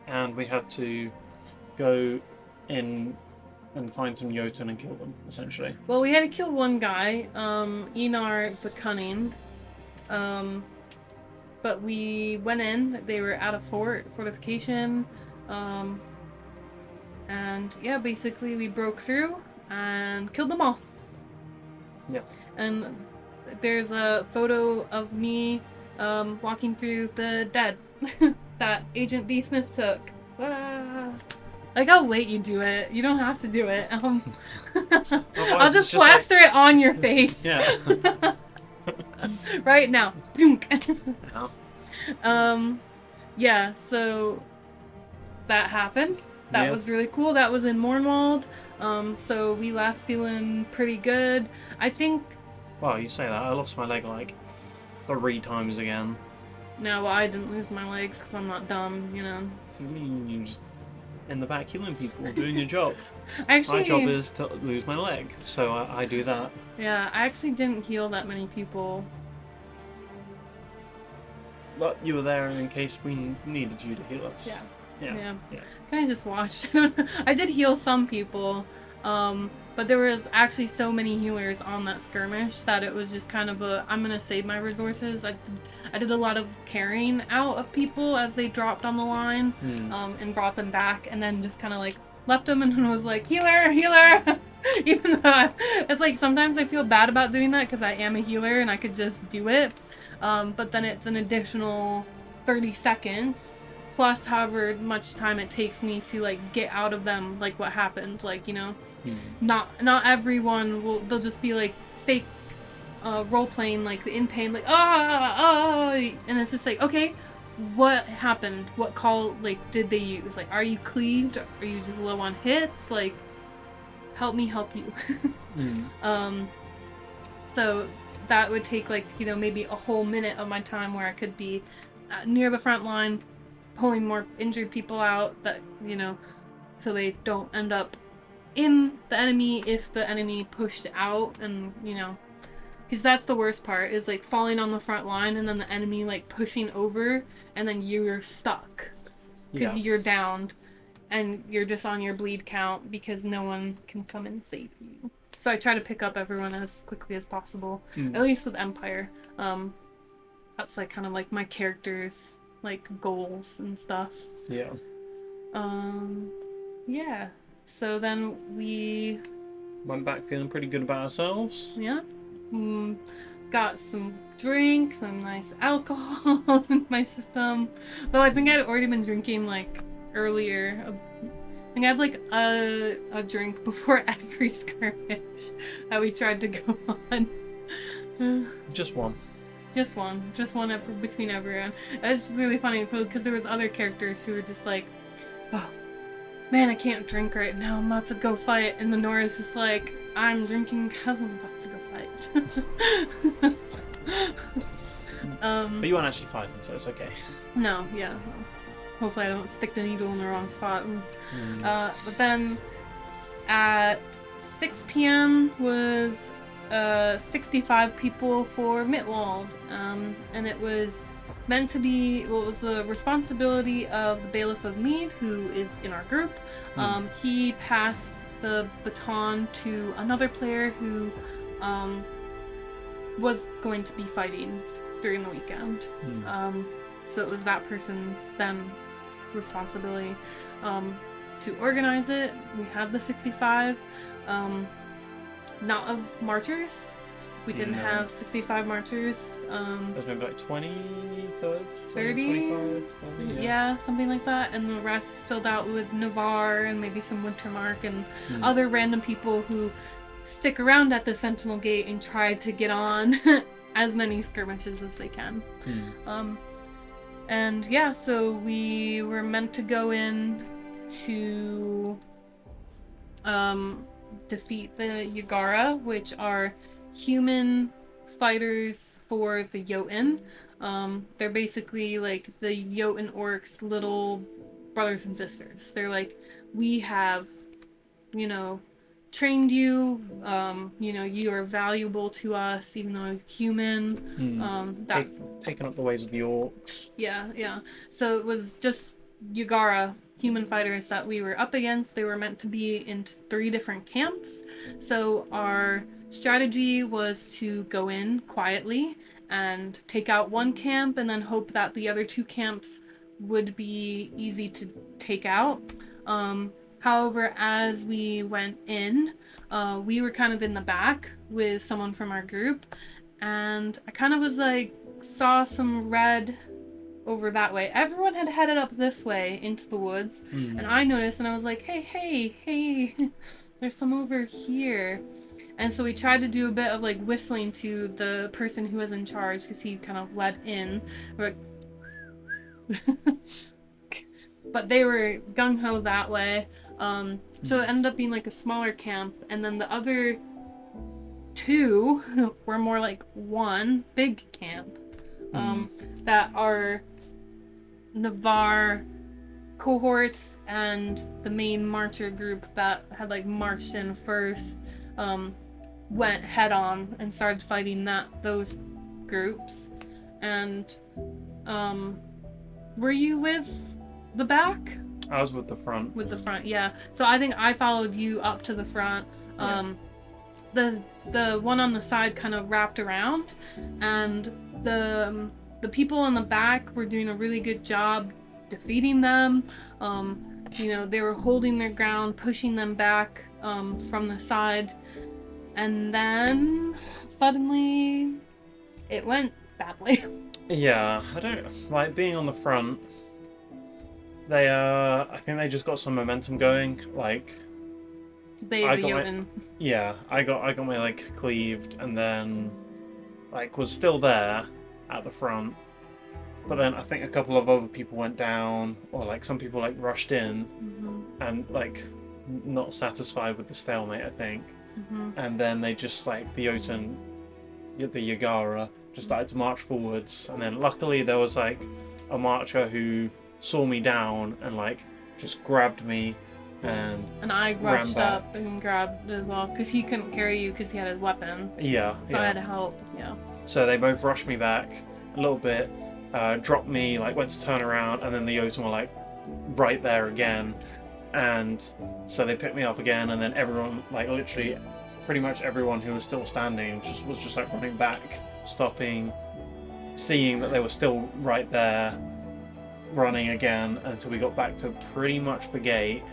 Speaker 1: And we had to go in and find some Jotun and kill them, essentially.
Speaker 2: Well, we had to kill one guy, Enar the Cunning. But we went in, they were at a fortification, and yeah, basically we broke through and killed them all.
Speaker 1: Yeah. And
Speaker 2: there's a photo of me walking through the dead that Agent B. Smith took. Ah. Like how late you do it. You don't have to do it. I'll just plaster it on your face.
Speaker 1: Yeah.
Speaker 2: Right now. Yeah, so that happened. That was really cool. That was in Mornwald. So we left feeling pretty good. I think...
Speaker 1: Well, you say that. I lost my leg like 3 times again.
Speaker 2: No, well, I didn't lose my legs because I'm not dumb, you know.
Speaker 1: I mean, you just in the back healing people, doing your job.
Speaker 2: Actually,
Speaker 1: my job is to lose my leg, so I do that.
Speaker 2: Yeah, I actually didn't heal that many people.
Speaker 1: But you were there in case we needed you to heal us.
Speaker 2: Yeah. Kind of just watched. I don't know. I did heal some people, but there was actually so many healers on that skirmish that it was just kind of I'm gonna save my resources. I did a lot of carrying out of people as they dropped on the line, and brought them back, and then just kind of like left them and was like, healer. Even though it's like sometimes I feel bad about doing that because I am a healer and I could just do it. But then it's an additional 30 seconds plus however much time it takes me to like get out of them like what happened, like, you know. Not everyone they'll just be like fake role playing, like in pain, like and it's just like, okay, what happened? What call like did they use? Like, are you cleaved? Are you just low on hits? Like, help me help you. So that would take like, you know, maybe a whole minute of my time where I could be near the front line pulling more injured people out that, you know, so they don't end up in the enemy if the enemy pushed out, and, you know, because that's the worst part is like falling on the front line and then the enemy like pushing over and then you're stuck because you're downed and you're just on your bleed count because no one can come and save you. So I try to pick up everyone as quickly as possible, at least with Empire. That's like kind of like my character's like goals and stuff.
Speaker 1: Yeah.
Speaker 2: Yeah. So then we
Speaker 1: went back feeling pretty good about ourselves.
Speaker 2: Yeah. Got some drink, some nice alcohol in my system. Though I think I'd already been drinking like earlier. I think I had like a drink before every skirmish that we tried to go on.
Speaker 1: Just one.
Speaker 2: Just one between everyone. It's really funny because there was other characters who were just like, oh, man, I can't drink right now. I'm about to go fight. And then Nora's just like, I'm drinking because I'm about to go fight.
Speaker 1: But you weren't actually fighting, so it's okay.
Speaker 2: No, yeah. Hopefully I don't stick the needle in the wrong spot. But then at 6 p.m. was 65 people for Mitwald. And it was meant to be, well, it was the responsibility of the Bailiff of Mead, who is in our group. He passed the baton to another player who was going to be fighting during the weekend. So it was that person's then responsibility to organize it. We had the 65, not of marchers. We didn't have 65 marchers.
Speaker 1: There's maybe like 20,
Speaker 2: 30?
Speaker 1: 25, 30,
Speaker 2: yeah, something like that. And the rest filled out with Navarre and maybe some Wintermark and other random people who stick around at the Sentinel Gate and try to get on as many skirmishes as they can. And yeah, so we were meant to go in to defeat the Yagara, which are human fighters for the Jotun. They're basically like the Jotun orcs' little brothers and sisters. They're like, we have, trained you, you are valuable to us, even though you're human.
Speaker 1: Taking up the ways of the orcs.
Speaker 2: Yeah. So it was just Yagara human fighters that we were up against. They were meant to be in 3 different camps. So our strategy was to go in quietly and take out one camp and then hope that the other 2 camps would be easy to take out. However, as we went in, we were kind of in the back with someone from our group, and I kind of was like, saw some red over that way. Everyone had headed up this way into the woods, and I noticed, and I was like, hey, there's some over here. And so we tried to do a bit of like whistling to the person who was in charge, because he kind of led in. We're like but they were gung-ho that way. So it ended up being like a smaller camp, and then the other 2 were more like one big camp that are Navarre cohorts, and the main marcher group that had like marched in first went head on and started fighting those groups. And were you with the back?
Speaker 1: I was with the front.
Speaker 2: With the front, yeah. So I think I followed you up to the front. The one on the side kind of wrapped around, and the people in the back were doing a really good job defeating them. They were holding their ground, pushing them back from the side, and then suddenly it went badly.
Speaker 1: Yeah, I don't like being on the front. They I think they just got some momentum going. Like I got my leg cleaved, and then like was still there at the front. But then I think a couple of other people went down, or like some people like rushed in and like not satisfied with the stalemate, I think. And then they just like the Jotun, the Yagara, just started to march forwards, and then luckily there was like a marcher who saw me down and like just grabbed me, and
Speaker 2: I rushed up and grabbed as well, because he couldn't carry you because he had his weapon. So I had to help.
Speaker 1: So they both rushed me back a little bit, dropped me, like went to turn around, and then the Jotun were like right there again, and so they picked me up again, and then everyone, like literally pretty much everyone who was still standing was just like running back, stopping, seeing that they were still right there, running again until we got back to pretty much the gate.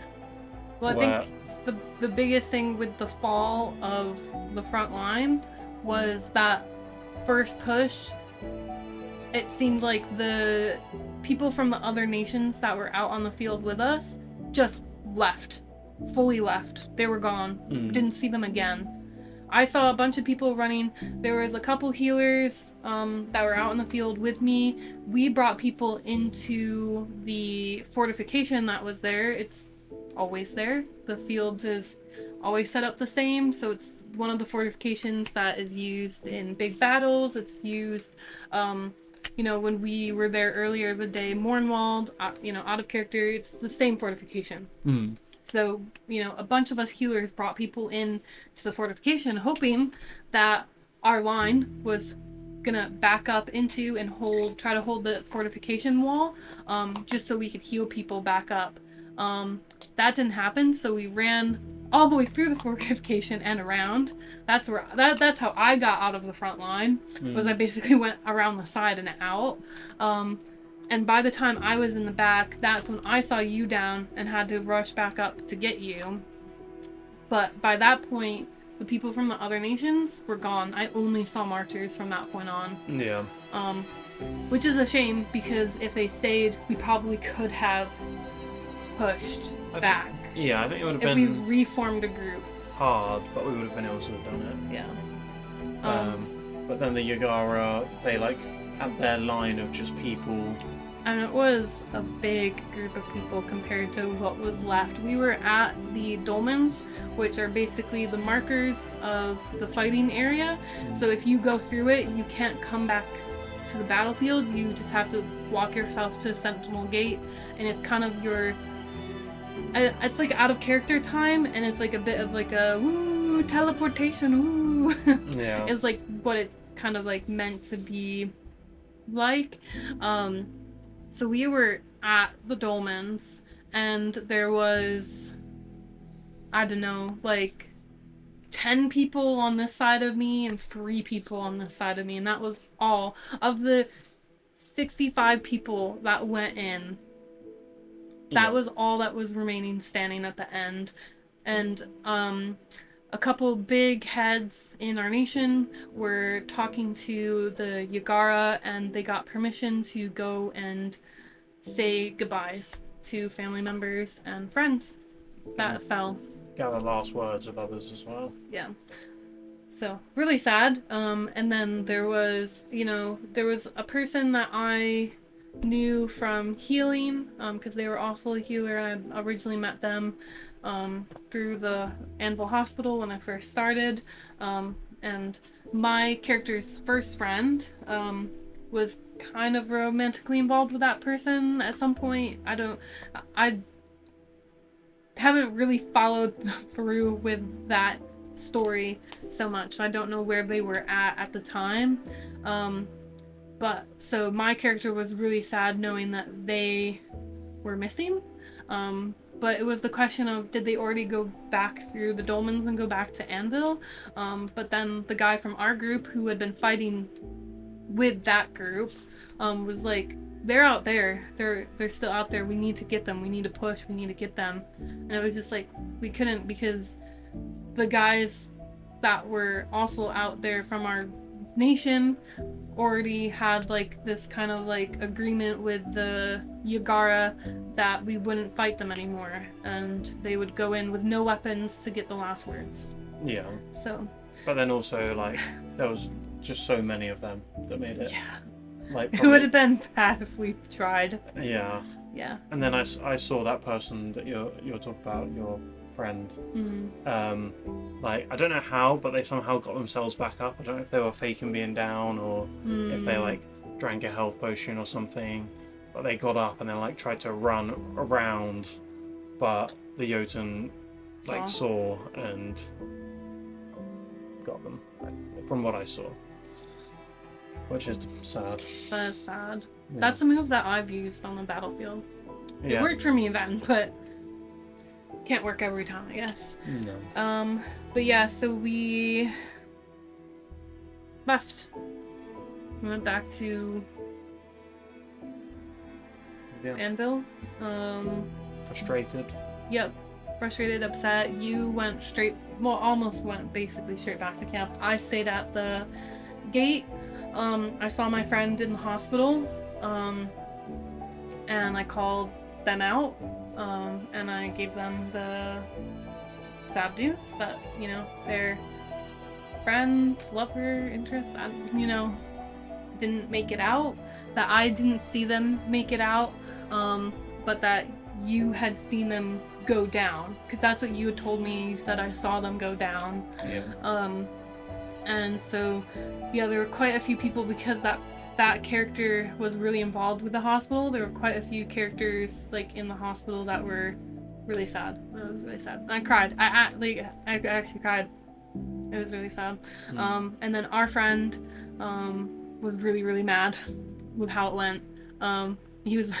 Speaker 2: Well, I think the biggest thing with the fall of the front line was that first push. It seemed like the people from the other nations that were out on the field with us just left, fully left. They were gone. Didn't see them again. I saw a bunch of people running. There was a couple healers that were out in the field with me. We brought people into the fortification that was there. It's always there. The field is always set up the same, so it's one of the fortifications that is used in big battles. It's used, when we were there earlier the day, Mornwald, out of character, it's the same fortification. So, a bunch of us healers brought people in to the fortification, hoping that our line was gonna back up into and try to hold the fortification wall, just so we could heal people back up. That didn't happen, so we ran all the way through the fortification and around. That's how I got out of the front line. Was I basically went around the side and out. And by the time I was in the back, that's when I saw you down and had to rush back up to get you. But by that point, the people from the other nations were gone. I only saw marchers from that point on.
Speaker 1: Yeah.
Speaker 2: Which is a shame, because if they stayed, we probably could have pushed back.
Speaker 1: I think it would have been...
Speaker 2: If we reformed a group.
Speaker 1: Hard, but we would have been able to have done it.
Speaker 2: Yeah.
Speaker 1: But then the Yagara, they, had their line of just people...
Speaker 2: And it was a big group of people compared to what was left. We were at the dolmens, which are basically the markers of the fighting area. So if you go through it, you can't come back to the battlefield. You just have to walk yourself to Sentinel Gate, and it's kind of your... It's like out of character time, and it's like a bit of like a woo teleportation woo.
Speaker 1: Yeah.
Speaker 2: It's like what it's kind of like meant to be like. So we were at the dolmens, and there was, I don't know, 10 people on this side of me and 3 people on this side of me, and that was all of the 65 people that went in. That was all that was remaining standing at the end. And a couple big heads in our nation were talking to the Yagara, and they got permission to go and say goodbyes to family members and friends that fell.
Speaker 1: Gather last words of others as well.
Speaker 2: Yeah. So, really sad. And then there was a person that I knew from healing, because they were also a healer, and I originally met them through the Anvil Hospital when I first started, and my character's first friend was kind of romantically involved with that person at some point. I haven't really followed through with that story so much. I don't know where they were at the time. But so my character was really sad knowing that they were missing. But it was the question of, did they already go back through the dolmens and go back to Anvil? But then the guy from our group who had been fighting with that group was like, they're out there. They're still out there. We need to get them. We need to push. We need to get them. And it was just like, we couldn't, because the guys that were also out there from our nation already had this kind of agreement with the Yagara that we wouldn't fight them anymore, and they would go in with no weapons to get the last words.
Speaker 1: Yeah.
Speaker 2: So.
Speaker 1: But then also there was just so many of them that made it.
Speaker 2: Yeah.
Speaker 1: Probably...
Speaker 2: It would have been bad if we tried.
Speaker 1: Yeah.
Speaker 2: Yeah.
Speaker 1: And then I saw that person that you're talking about, your friend.
Speaker 2: Mm-hmm.
Speaker 1: I don't know how, but they somehow got themselves back up. I don't know if they were faking being down, or if they drank a health potion or something. But they got up and then tried to run around, but the Jotun saw and got them, from what I saw. Which is sad.
Speaker 2: That is sad.
Speaker 1: Yeah.
Speaker 2: That's a move that I've used on the battlefield.
Speaker 1: Yeah.
Speaker 2: It worked for me then, but can't work every time, I guess.
Speaker 1: No.
Speaker 2: But yeah, so we left. We went back to Anvil.
Speaker 1: Frustrated.
Speaker 2: Yep. Frustrated, upset. You went almost went basically straight back to camp. I stayed at the gate. I saw my friend in the hospital, and I called them out, and I gave them the sad news that, friend, lover, interest, didn't make it out, that I didn't see them make it out, but that you had seen them go down, because that's what you had told me. You said I saw them go down.
Speaker 1: Yeah.
Speaker 2: And so, yeah, there were quite a few people, because that character was really involved with the hospital. There were quite a few characters like in the hospital that were really sad. It was really sad. And I cried. I actually cried. It was really sad. And then our friend was really, really mad with how it went. He was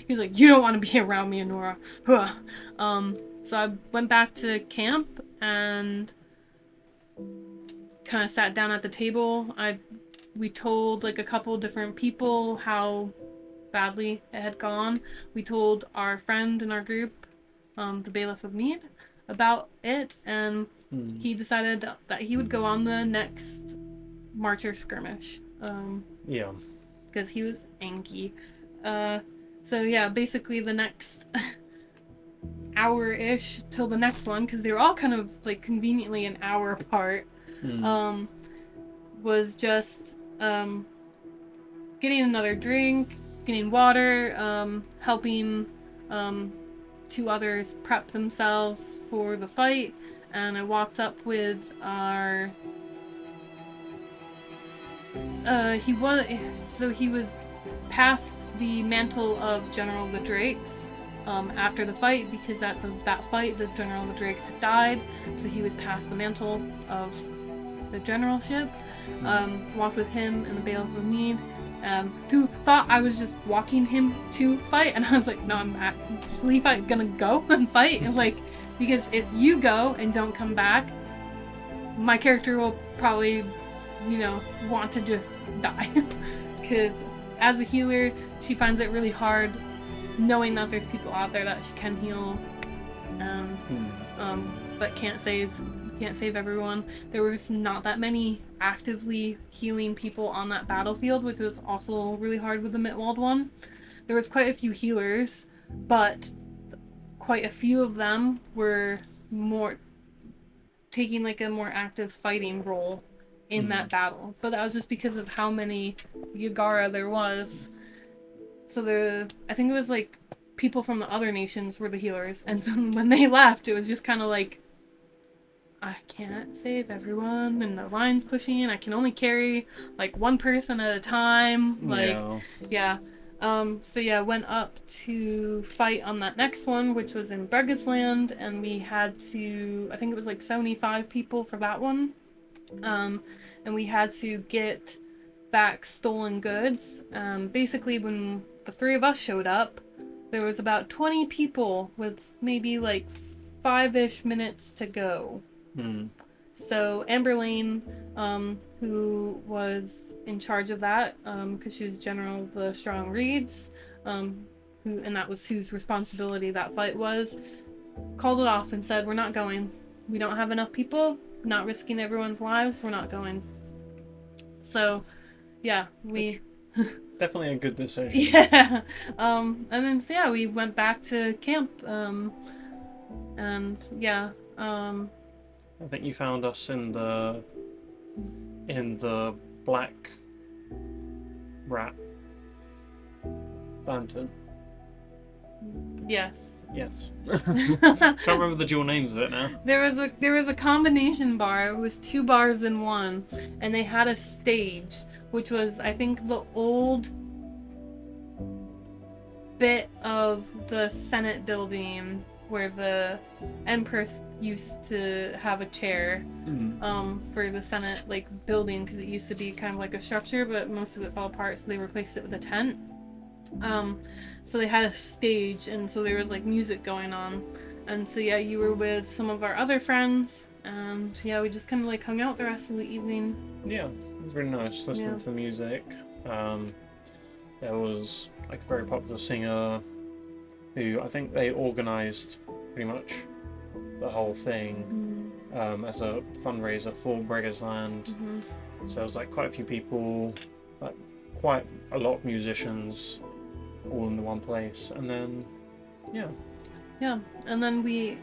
Speaker 2: like, "You don't want to be around me, Nora." So I went back to camp and kind of sat down at the table. We told like a couple different people how badly it had gone. We told our friend in our group, the Bailiff of Mead, about it, and he decided that he would go on the next Martyr skirmish.
Speaker 1: Yeah.
Speaker 2: Because he was angry. So yeah, basically the next hour-ish till the next one, because they were all kind of like conveniently an hour apart, was just getting another drink, getting water, helping two others prep themselves for the fight, and I walked up with our he was past the mantle of General the Drakes after the fight, because at that fight the General the Drakes had died, so he was past the mantle of the generalship. Walked with him and the Bailiff of Mead, who thought I was just walking him to fight, and I was like, no, I'm actually gonna go and fight, and like, because if you go and don't come back, my character will probably, want to just die. Because as a healer, she finds it really hard knowing that there's people out there that she can heal, but can't save everyone. There was not that many actively healing people on that battlefield, which was also really hard with the Mitwald one. There was quite a few healers, but quite a few of them were more taking like a more active fighting role in that battle. But that was just because of how many Yagara there was. So I think it was like people from the other nations were the healers, and so when they left, it was just kind of like, I can't save everyone, and the line's pushing. I can only carry like one person at a time. Like, yeah. Went up to fight on that next one, which was in Bregisland, and we had to, I think it was like 75 people for that one. And we had to get back stolen goods. Basically, when the three of us showed up, there was about 20 people with maybe like 5-ish minutes to go. So Amber Lane, who was in charge of that, because she was General of the Strong Reeds, and that was whose responsibility that fight was, called it off and said, "We're not going. We don't have enough people. Not risking everyone's lives. We're not going." So, yeah, we
Speaker 1: definitely a good decision.
Speaker 2: Yeah. And then we went back to camp. And yeah.
Speaker 1: I think you found us in the Black Rat Lantern.
Speaker 2: Yes.
Speaker 1: Can't remember the dual names of it now.
Speaker 2: There was a combination bar. It was 2 bars in one, and they had a stage, which was, I think, the old bit of the Senate building where the Empress used to have a chair for the Senate building, because it used to be kind of like a structure, but most of it fell apart, so they replaced it with a tent. So they had a stage, and so there was music going on, and so you were with some of our other friends, and we just kind of hung out the rest of the evening.
Speaker 1: Yeah, it was really nice listening to the music. There was a very popular singer who I think they organised pretty much the whole thing as a fundraiser for Bregisland. So there was quite a few people, quite a lot of musicians, all in the one place, and then
Speaker 2: and then we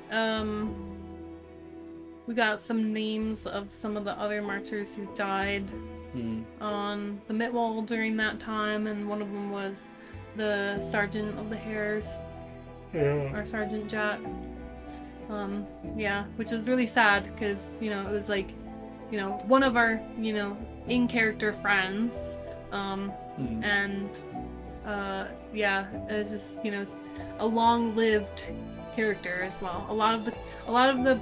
Speaker 2: we got some names of some of the other marchers who died on the Mitwall during that time, and one of them was the Sergeant of the Hares, or Sergeant Jack. Yeah, which was really sad because, you know, it was like, you know, one of our, you know, in-character friends, and yeah, it was just, you know, a long-lived character as well. A lot of the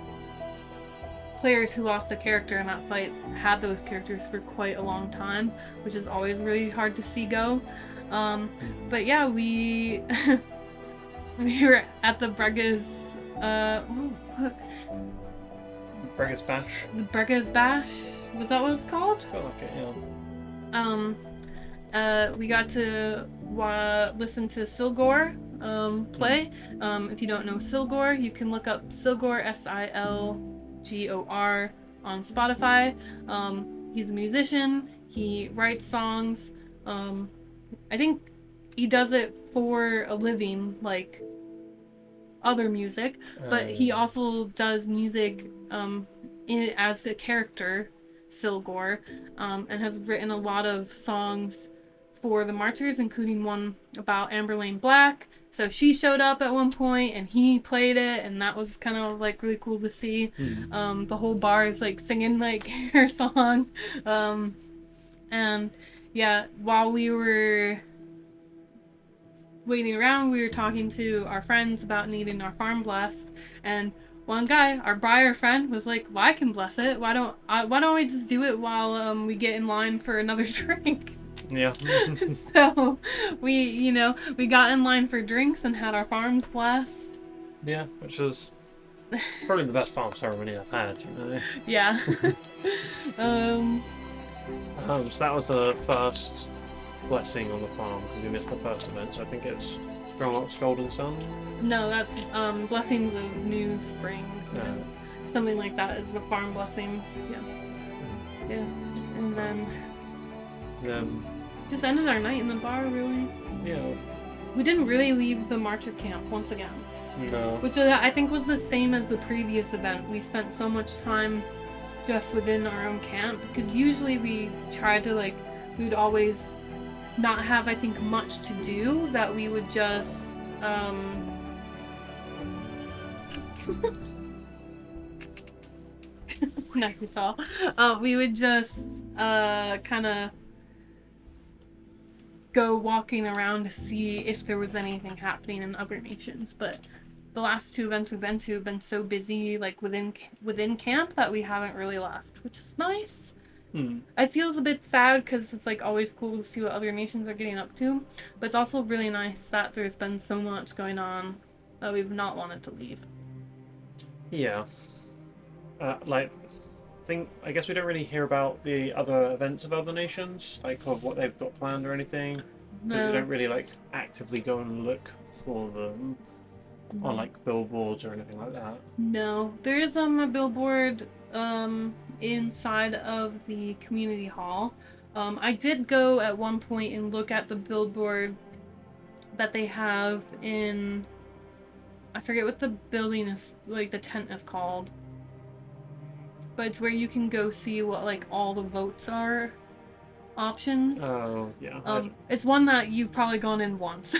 Speaker 2: players who lost a character in that fight had those characters for quite a long time, which is always really hard to see go. But yeah, we were at the Brega's
Speaker 1: Brega's Bash.
Speaker 2: The Brega's Bash, was that what it's called?
Speaker 1: Felt like it,
Speaker 2: yeah. We got to listen to Silgor play. If you don't know Silgor, you can look up Silgor, Silgor, on Spotify. He's a musician. He writes songs. I think he does it for a living, like other music, but he also does music as a character, Silgor, and has written a lot of songs for the marchers, including one about Amberlane Black. So she showed up at one point and he played it, and that was kind of like really cool to see. The whole bar is like singing like her song. And yeah, while we were waiting around, we were talking to our friends about needing our farm blessed, and one guy, our Briar friend, was like, well, I can bless it. Why don't we just do it while we get in line for another drink?
Speaker 1: Yeah.
Speaker 2: So we got in line for drinks and had our farms blessed.
Speaker 1: Yeah, which was probably the best farm ceremony I've had, you know.
Speaker 2: Yeah.
Speaker 1: So that was the first blessing on the farm, because we missed the first event, so I think it's Stronglock's Golden Sun.
Speaker 2: No, that's Blessings of New Springs.
Speaker 1: Yeah.
Speaker 2: Something like that is the farm blessing. Yeah. Yeah. And then just ended our night in the bar, really.
Speaker 1: Yeah.
Speaker 2: We didn't really leave the Marcher camp once again.
Speaker 1: No.
Speaker 2: Which I think was the same as the previous event. We spent so much time just within our own camp, because usually we tried to, like, we'd always not have, I think, much to do, that we would just no, it's all. We would just kind of go walking around to see if there was anything happening in other nations, but the last two events we've been to have been so busy, like within camp, that we haven't really left, which is nice. It feels a bit sad because it's like always cool to see what other nations are getting up to, but it's also really nice that there's been so much going on that we've not wanted to leave.
Speaker 1: Yeah. I guess we don't really hear about the other events of other nations, like of what they've got planned or anything.
Speaker 2: No.
Speaker 1: We don't really like actively go and look for them on like billboards or anything like that.
Speaker 2: No, there is a billboard inside of the community hall. I did go at one point and look at the billboard that they have in, I forget what the building is, like the tent is called, but it's where you can go see what like all the votes are options.
Speaker 1: Oh, yeah.
Speaker 2: It's one that you've probably gone in once.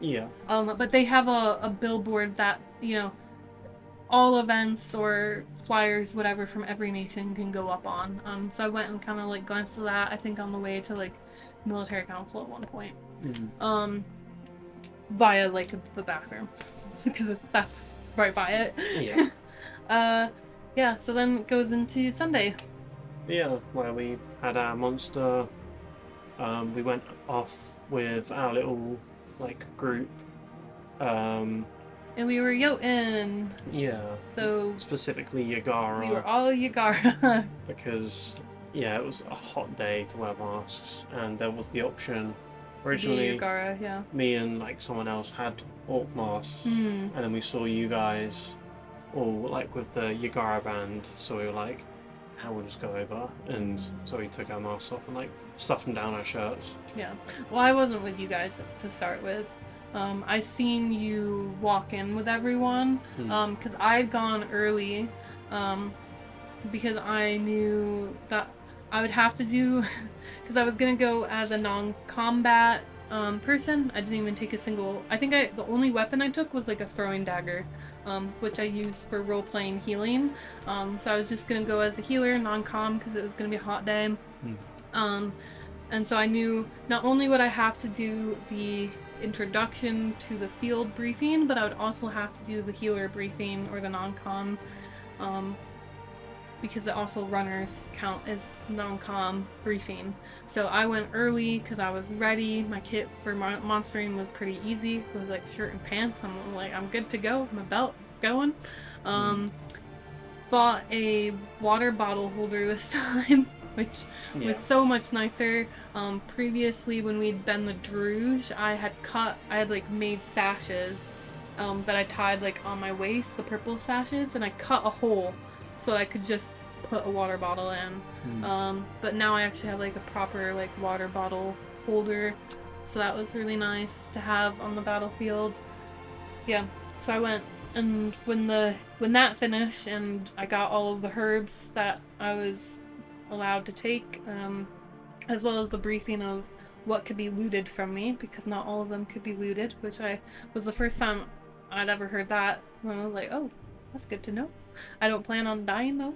Speaker 1: Yeah.
Speaker 2: But they have a billboard that, you know, all events or flyers, whatever, from every nation can go up on. So I went and kind of like glanced at that, I think on the way to like military council at one point. Via like the bathroom. Because that's right by it.
Speaker 1: Yeah.
Speaker 2: Yeah, so then it goes into Sunday.
Speaker 1: Yeah, where we had our monster. We went off with our little like group.
Speaker 2: And we were Jotun.
Speaker 1: Yeah.
Speaker 2: So
Speaker 1: specifically Yagara.
Speaker 2: We were all Yagara.
Speaker 1: Because yeah, it was a hot day to wear masks, and there was the option. Originally,
Speaker 2: Yagara, yeah.
Speaker 1: Me and like someone else had orc masks, and then we saw you guys all like with the Yagara band, so we were like, we'll just go over, and so we took our masks off and like stuffed them down our shirts.
Speaker 2: Yeah. Well, I wasn't with you guys to start with. I seen you walk in with everyone, because I'd gone early, because I knew that I would have to do, because I was gonna go as a non-combat person. I didn't even take a single. I think the only weapon I took was like a throwing dagger, which I used for role-playing healing. So I was just gonna go as a healer, non-com, because it was gonna be a hot day. And so I knew not only would I have to do the introduction to the field briefing, but I would also have to do the healer briefing or the non-com, because also runners count as non-com briefing. So I went early because I was ready. My kit for monstering was pretty easy. It was like shirt and pants. I'm like, I'm good to go. My belt going. Bought a water bottle holder this time, which was so much nicer. Previously, when we'd been the Druge, I had like made sashes that I tied like on my waist, the purple sashes, and I cut a hole so I could just put a water bottle in. But now I actually have like a proper like water bottle holder, so that was really nice to have on the battlefield. Yeah, so I went, and when that finished and I got all of the herbs that I was allowed to take, as well as the briefing of what could be looted from me, because not all of them could be looted, which was the first time I'd ever heard that. And I was like, oh, that's good to know. I don't plan on dying though.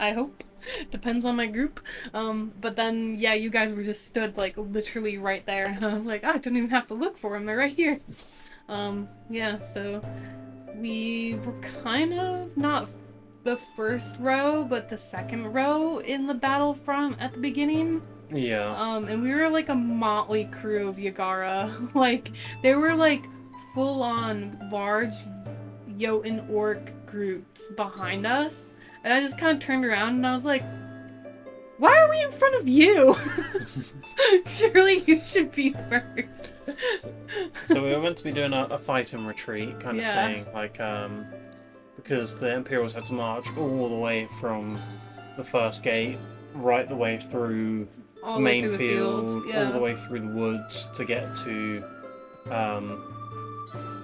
Speaker 2: I hope. Depends on my group. But then, yeah, you guys were just stood like literally right there, and I was like, I don't even have to look for them. They're right here. Yeah, so we were kind of not the first row, but the second row in the battlefront at the beginning.
Speaker 1: Yeah.
Speaker 2: And we were like a motley crew of Yagara. Like, they were like full-on large Jotun orc groups behind us, and I just kind of turned around and I was like, why are we in front of you? Surely you should be first.
Speaker 1: So we were meant to be doing a fight and retreat kind of thing, like because the Imperials had to march all the way from the first gate right the way through the main field, all the way through the woods to get to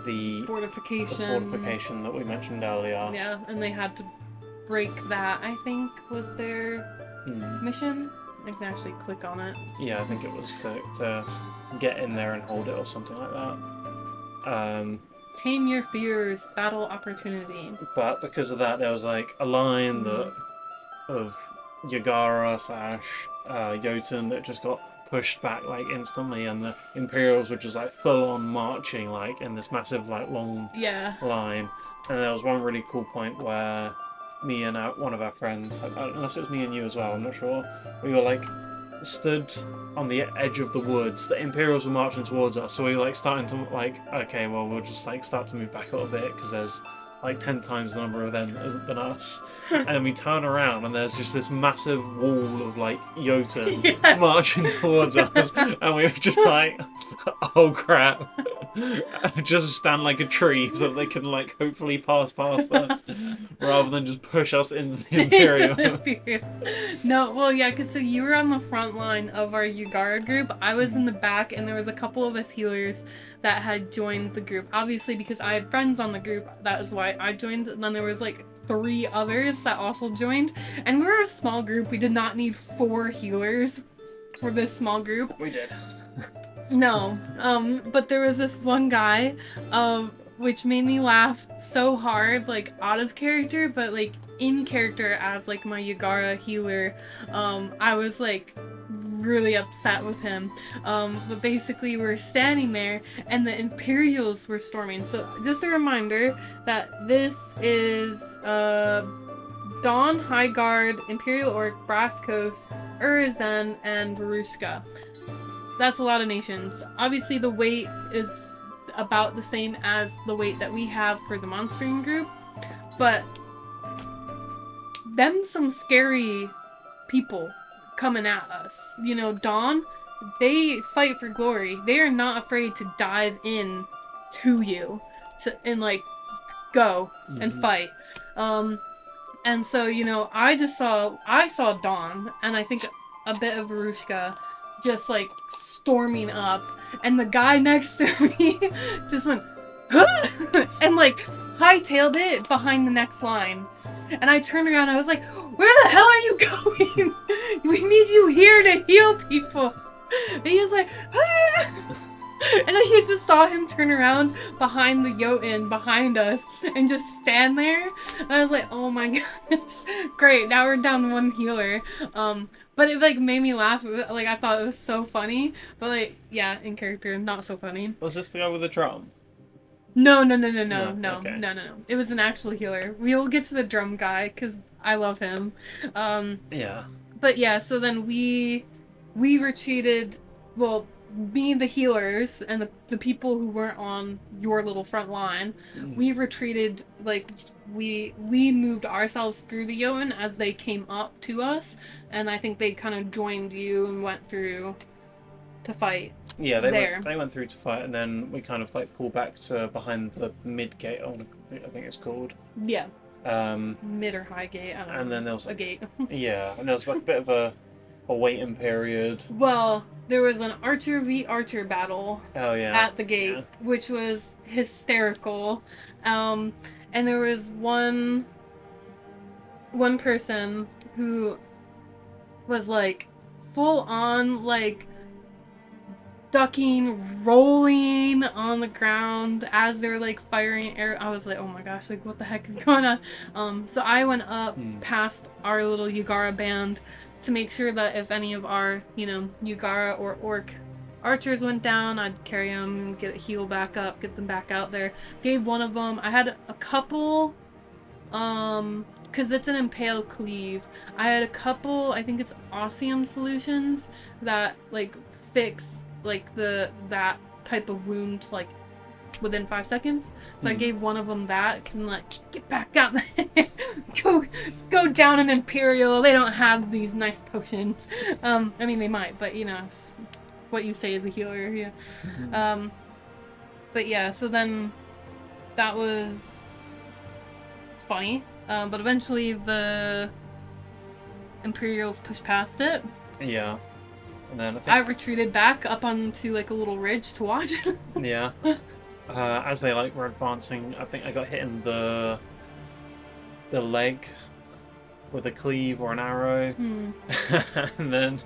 Speaker 1: the fortification that we mentioned earlier.
Speaker 2: Yeah, and they had to break that, I think, was their mission. I can actually click on it.
Speaker 1: Yeah, I think it was to get in there and hold it or something like that.
Speaker 2: Tame your fears, battle opportunity.
Speaker 1: But because of that, there was like a line of Yagara / Jotun that just got pushed back like instantly, and the Imperials were just like full on marching like in this massive like long line. And there was one really cool point where me and one of our friends, unless it was me and you as well, I'm not sure, we were like stood on the edge of the woods. The Imperials were marching towards us, so we were like starting to like, okay, well we'll just like start to move back a little bit because there's like 10 times the number of them than us. And then we turn around and there's just this massive wall of like Jotun marching towards us, and we were just like, oh crap. Just stand like a tree so that they can like hopefully pass past us rather than just push us into the Imperials.
Speaker 2: No, well yeah, because so you were on the front line of our Yagara group. I was in the back, and there was a couple of us healers that had joined the group. Obviously, because I had friends on the group, that is why I joined. And then there was like 3 others that also joined, and we were a small group. We did not need 4 healers for this small group.
Speaker 1: We did.
Speaker 2: No, but there was this one guy, which made me laugh so hard, like out of character, but like in character as like my Yagara healer. I was like really upset with him. But basically we're standing there and the Imperials were storming. So just a reminder that this is Dawn, High Guard, Imperial Orc, Brass Coast, Urizen, and Varushka. That's a lot of nations. Obviously the weight is about the same as the weight that we have for the monstering group, but them some scary people coming at us. You know, Dawn, they fight for glory. They are not afraid to dive in to you and like go and fight. And so, you know, I saw Dawn, and I think a bit of Varushka just like storming up, and the guy next to me just went, and like hightailed it behind the next line. And I turned around and I was like, where the hell are you going? We need you here to heal people. And he was like, and then you just saw him turn around behind the Jotun behind us and just stand there. And I was like, oh my gosh, great, now we're down one healer. But it like made me laugh. Like I thought it was so funny. But like, yeah, in character, not so funny.
Speaker 1: Was this the guy with the drum?
Speaker 2: No.
Speaker 1: Okay.
Speaker 2: No. It was an actual healer. We will get to the drum guy because I love him.
Speaker 1: Yeah.
Speaker 2: But yeah, so then we retreated. Well, me, the healers, and the people who weren't on your little front line, we retreated. Like we moved ourselves through the Jotun as they came up to us, and I think they kind of joined you and went through to fight.
Speaker 1: Yeah, they went through to fight, and then we kind of like pulled back to behind the mid gate. I think it's called.
Speaker 2: Yeah. Mid or high gate. I don't know.
Speaker 1: And then there was
Speaker 2: a gate.
Speaker 1: Yeah, and there was like a bit of a waiting period.
Speaker 2: Well, there was an archer v archer battle.
Speaker 1: Oh yeah.
Speaker 2: At the gate, which was hysterical. And there was one person who was like full on like ducking, rolling on the ground as they're like firing air. I was like, oh my gosh, like what the heck is going on? So I went up past our little Yagara band to make sure that if any of our, Yagara or Orc archers went down, I'd carry them and get a heal back up, get them back out there. Gave one of them. I had a couple, because it's an impale cleave. I had a couple, I think it's Osseum solutions that like fix like that type of wound like within 5 seconds. So I gave one of them that and like get back out there. go down an Imperial. They don't have these nice potions. I mean they might, but it's what you say as a healer. Yeah. But yeah, so then that was funny. But eventually the Imperials pushed past it.
Speaker 1: Yeah. And then
Speaker 2: I retreated back up onto like a little ridge to watch.
Speaker 1: Yeah. As they like were advancing, I think I got hit in the leg with a cleave or an arrow. And then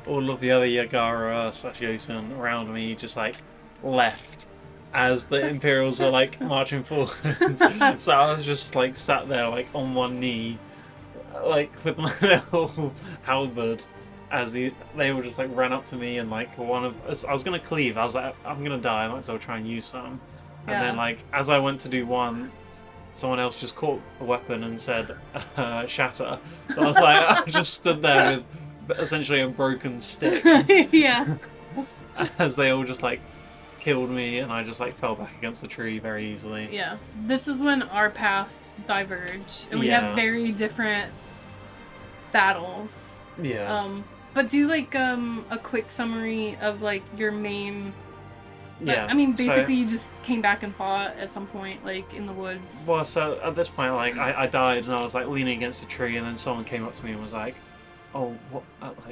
Speaker 1: all of the other Yagara / Yosun around me just like left as the Imperials were like marching forward. So I was just like sat there like on one knee, like with my little halberd. As they all just like ran up to me and like I was gonna cleave. I was like, I'm gonna die. I might as well try and use some. And then like as I went to do one, someone else just caught the weapon and said, "Shatter." So I was like, I just stood there with essentially a broken stick.
Speaker 2: Yeah.
Speaker 1: As they all just like killed me, and I just like fell back against the tree very easily.
Speaker 2: Yeah. This is when our paths diverge, and we have very different battles.
Speaker 1: Yeah.
Speaker 2: But do like a quick summary of like your main.
Speaker 1: Yeah.
Speaker 2: I mean, basically, you just came back and fought at some point, like in the woods.
Speaker 1: Well, so at this point, like I died and I was like leaning against a tree, and then someone came up to me and was like, "Oh, what?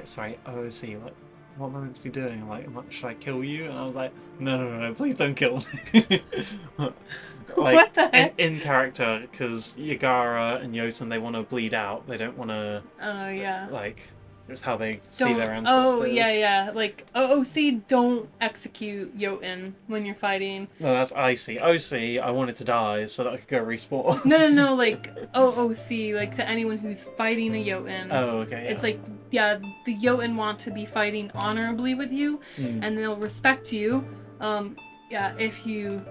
Speaker 1: Sorry, OOC, like, what am I meant to be doing? Like, should I kill you?" And I was like, "No, please don't kill me." Like,
Speaker 2: what the heck?
Speaker 1: In character, because Yagara and Jotun, they want to bleed out. They don't want to.
Speaker 2: Oh yeah.
Speaker 1: Like. It's how they see their ancestors.
Speaker 2: Oh, yeah. Like, OOC don't execute Jotun when you're fighting.
Speaker 1: No, that's IC. OC, I wanted to die so that I could go respawn.
Speaker 2: No, like, OOC, like, to anyone who's fighting a Jotun.
Speaker 1: Oh, okay, yeah.
Speaker 2: It's like, yeah, the Jotun want to be fighting honorably with you, and they'll respect you. Yeah, if you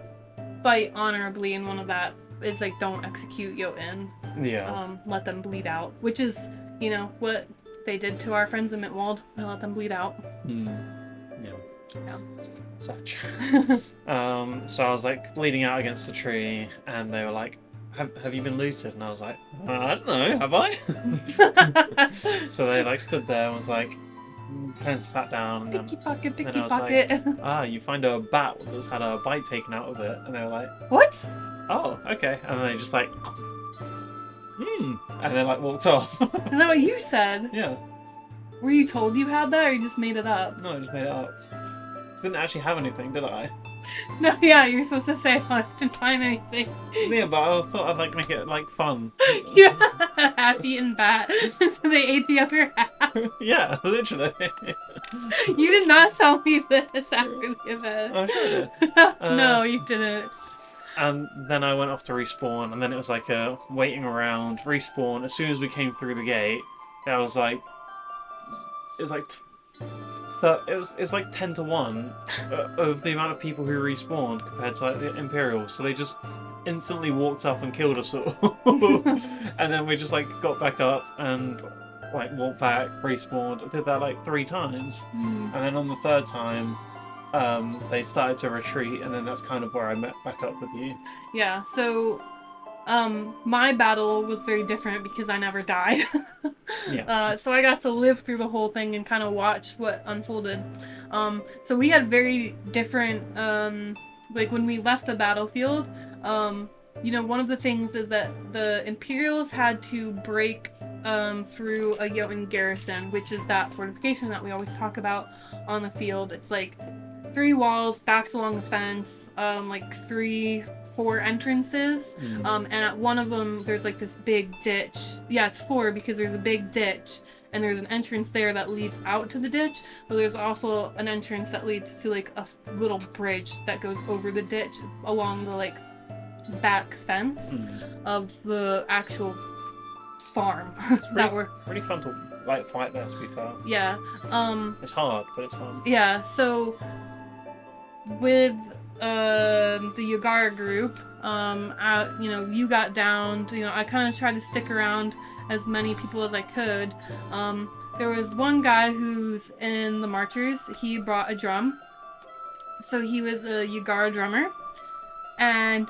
Speaker 2: fight honorably, and one of that is, like, don't execute Jotun.
Speaker 1: Yeah.
Speaker 2: Let them bleed out, which is, what they did to our friends in Mittwald. They let them bleed out.
Speaker 1: Yeah. Such. So I was like bleeding out against the tree, and they were like, have you been looted? And I was like, I don't know, have I? So they like stood there and was like, pens fat down. And
Speaker 2: picky pocket.
Speaker 1: Like, you find a bat that's had a bite taken out of it. And they were like,
Speaker 2: what?
Speaker 1: Oh, okay. And they just like, and then like walked off.
Speaker 2: Is that what you said?
Speaker 1: Yeah.
Speaker 2: Were you told you had that, or you just made it up?
Speaker 1: No, I just made it up. didn't actually have anything, did I?
Speaker 2: No, yeah, you're supposed to say I didn't find anything.
Speaker 1: Yeah, but I thought I'd like make it like fun.
Speaker 2: Yeah, half-eaten bat. So they ate the other half.
Speaker 1: Yeah, literally.
Speaker 2: You did not tell me this after the event.
Speaker 1: Oh, sure I did.
Speaker 2: No, you didn't.
Speaker 1: And then I went off to respawn, and then it was like waiting around, respawn. As soon as we came through the gate, it was like 10-1 of the amount of people who respawned compared to like the Imperials. So they just instantly walked up and killed us all. And then we just like got back up and like walked back, respawned. I did that like 3 times. And then on the 3rd time, they started to retreat, and then that's kind of where I met back up with you.
Speaker 2: Yeah, so my battle was very different because I never died.
Speaker 1: Yeah.
Speaker 2: So I got to live through the whole thing and kind of watch what unfolded. So we had very different, like when we left the battlefield, one of the things is that the Imperials had to break through a Jotun garrison, which is that fortification that we always talk about on the field. It's like 3 walls backed along the fence, like 4 entrances, and at one of them there's like this big ditch. Yeah, it's 4 because there's a big ditch and there's an entrance there that leads out to the ditch, but there's also an entrance that leads to like a little bridge that goes over the ditch along the like back fence of the actual farm.
Speaker 1: Pretty fun to like fight there, to be fair.
Speaker 2: Yeah.
Speaker 1: It's hard, but it's fun.
Speaker 2: Yeah, so with the Yagara group, you got downed. I kind of tried to stick around as many people as I could. There was one guy who's in the marchers. He brought a drum, so he was a Yagara drummer, and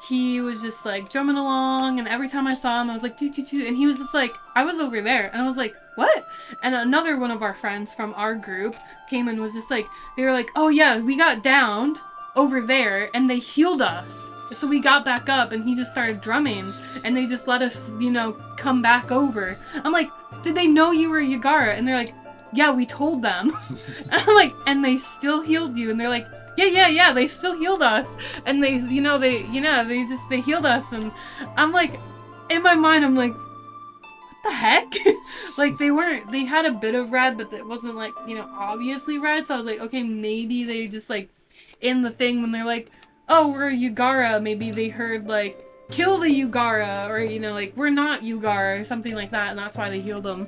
Speaker 2: he was just like drumming along, and every time I saw him I was like doo doo doo, and he was just like, I was over there, and I was like, what? And another one of our friends from our group came and was just like, they were like, oh yeah, we got downed over there and they healed us, so we got back up, and he just started drumming and they just let us come back over. I'm like, did they know you were Yagara? And they're like, yeah, we told them. And I'm like, and they still healed you? And they're like, yeah, they still healed us, and they healed us. And I'm like, in my mind I'm like, what the heck? Like, they had a bit of red, but it wasn't like obviously red. So I was like, okay, maybe they just like in the thing when they're like, oh, we're Yagara, maybe they heard like kill the Yagara, or like we're not Yagara or something like that, and that's why they healed them.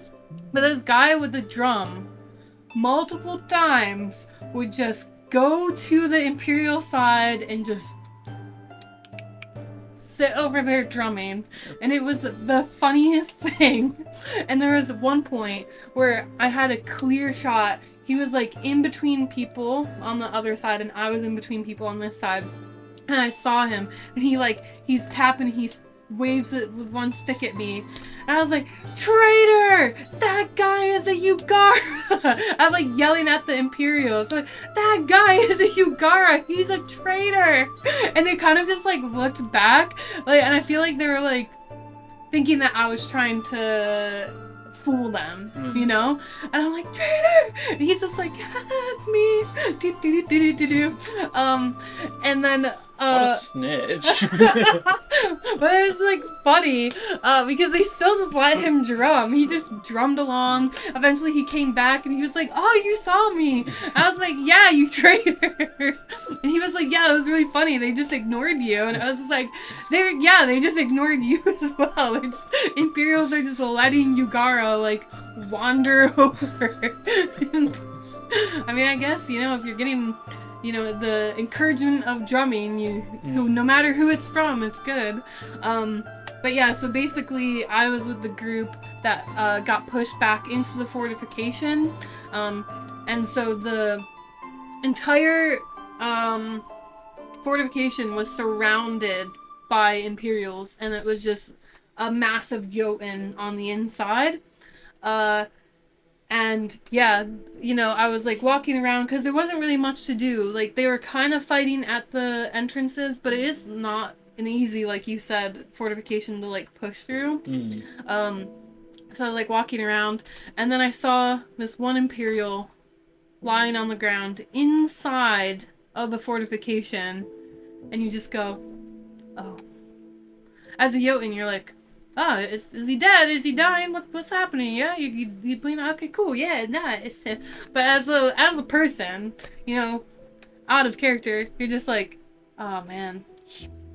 Speaker 2: But this guy with the drum multiple times would just go to the Imperial side and just sit over there drumming, and it was the funniest thing. And there was one point where I had a clear shot. He was like in between people on the other side, and I was in between people on this side, and I saw him, and he's tapping, he waves it with one stick at me, and I was like, traitor! That guy is a Yagara! I'm like yelling at the Imperials, like, that guy is a Yagara! He's a traitor! And they kind of just like looked back, like, and I feel like they were like thinking that I was trying to fool them, And I'm like, traitor! And he's just like, it's me! Do, do, do, do, do, do. And then
Speaker 1: what a snitch.
Speaker 2: But it was like funny because they still just let him drum. He just drummed along. Eventually he came back and he was like, oh, you saw me. I was like, yeah, you traitor. And he was like, yeah, it was really funny. They just ignored you. And I was just like, they just ignored you as well. Imperials are just letting Yagara like wander over. I mean, I guess, if you're getting the encouragement of drumming, no matter who it's from, it's good. But yeah, so basically I was with the group that got pushed back into the fortification, and so the entire fortification was surrounded by Imperials, and it was just a massive Jotun on the inside. And yeah, I was like walking around because there wasn't really much to do. Like, they were kind of fighting at the entrances, but it is not an easy, like you said, fortification to like push through. So I was like walking around, and then I saw this one Imperial lying on the ground inside of the fortification, and you just go, oh. As a Jotun, you're like, oh, is he dead? Is he dying? What's happening? Yeah, you bleeding? Okay, cool. Yeah, nah, it's him. But as a person, you know, out of character, you're just like, oh man,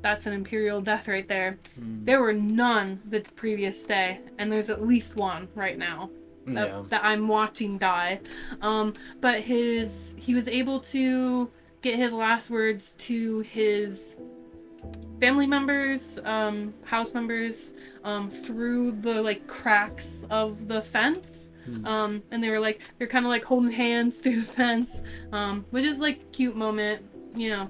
Speaker 2: that's an Imperial death right there. There were none the previous day, and there's at least one right now that I'm watching die. But he was able to get his last words to his family members, house members, through the like cracks of the fence. And they're kind of like holding hands through the fence, which is like a cute moment, you know.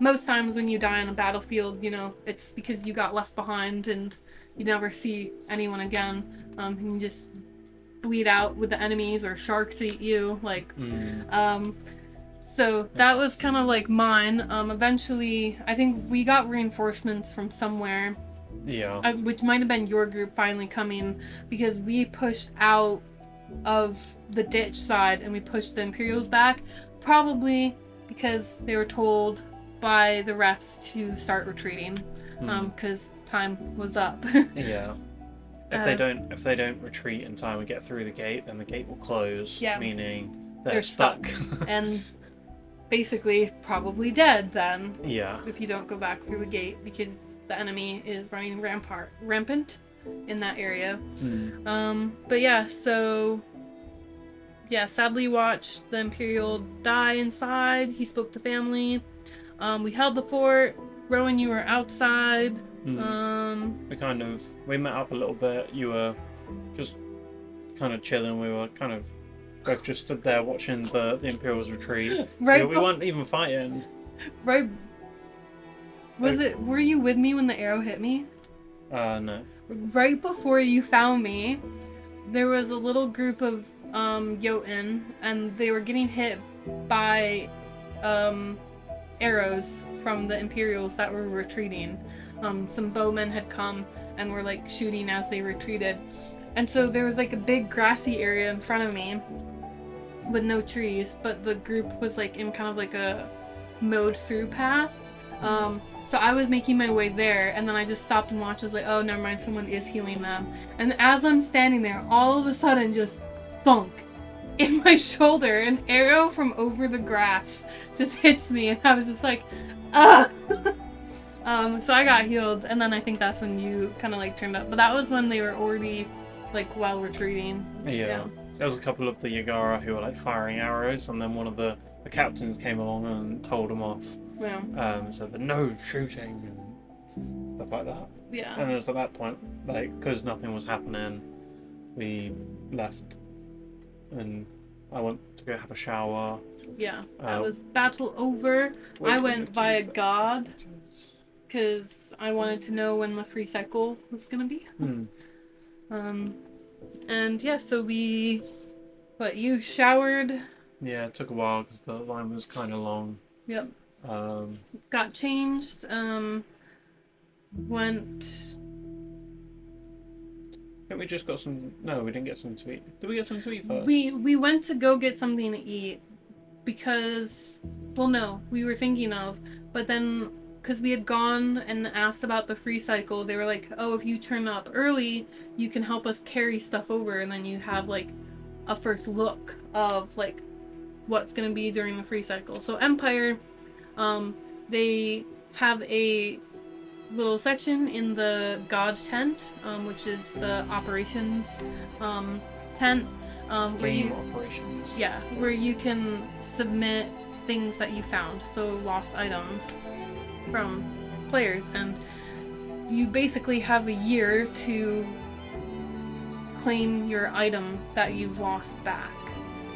Speaker 2: Most times when you die on a battlefield, you know, it's because you got left behind and you never see anyone again. And you just bleed out with the enemies, or sharks eat you, like. So that was kind of like mine. Eventually, I think we got reinforcements from somewhere.
Speaker 1: Yeah.
Speaker 2: Which might have been your group finally coming, because we pushed out of the ditch side and we pushed the Imperials back. Probably because they were told by the refs to start retreating, because time was up.
Speaker 1: Yeah. If they don't retreat in time and get through the gate, then the gate will close.
Speaker 2: Yeah.
Speaker 1: Meaning they're stuck.
Speaker 2: And basically probably dead then.
Speaker 1: Yeah.
Speaker 2: If you don't go back through the gate, because the enemy is running rampant in that area. But yeah, so yeah, sadly watched the Imperial die inside. He spoke to family. We held the fort. Rowan, you were outside.
Speaker 1: We met up a little bit. You were just kind of chilling. We were kind of both just stood there watching the Imperials retreat.
Speaker 2: Right.
Speaker 1: We weren't even fighting.
Speaker 2: Right. Were you with me when the arrow hit me?
Speaker 1: No.
Speaker 2: Right before you found me, there was a little group of Jotun, and they were getting hit by arrows from the Imperials that were retreating. Some bowmen had come and were like shooting as they retreated. And so there was like a big grassy area in front of me with no trees, but the group was like in kind of like a mowed through path. So I was making my way there, and then I just stopped and watched. I was like, oh, never mind, someone is healing them. And as I'm standing there, all of a sudden, just thunk in my shoulder, an arrow from over the grass just hits me, and I was just like, ugh. So I got healed, and then I think that's when you kind of like turned up. But that was when they were already like while retreating.
Speaker 1: Yeah. There was a couple of the Yagara who were like firing arrows, and then one of the captains came along and told them off.
Speaker 2: Yeah.
Speaker 1: So the no shooting and stuff like that.
Speaker 2: Yeah.
Speaker 1: And it was at that point, like, because nothing was happening, we left, and I went to go have a shower.
Speaker 2: Yeah. That was battle over. I went via God, because I wanted to know when the free cycle was gonna be. And yeah, so you showered.
Speaker 1: Yeah, it took a while because the line was kind of long.
Speaker 2: Yep. Got changed. Went.
Speaker 1: I think we just got some. No, we didn't get something to eat. Did we get something to eat first?
Speaker 2: We went to go get something to eat because, well, no, we were thinking of, but then because we had gone and asked about the free cycle, they were like, oh, if you turn up early, you can help us carry stuff over, and then you have like a first look of like what's gonna be during the free cycle. So Empire, they have a little section in the God tent, which is the operations tent, where you
Speaker 1: operations.
Speaker 2: Yeah, where you can submit things that you found, so lost items from players, and you basically have a year to claim your item that you've lost back.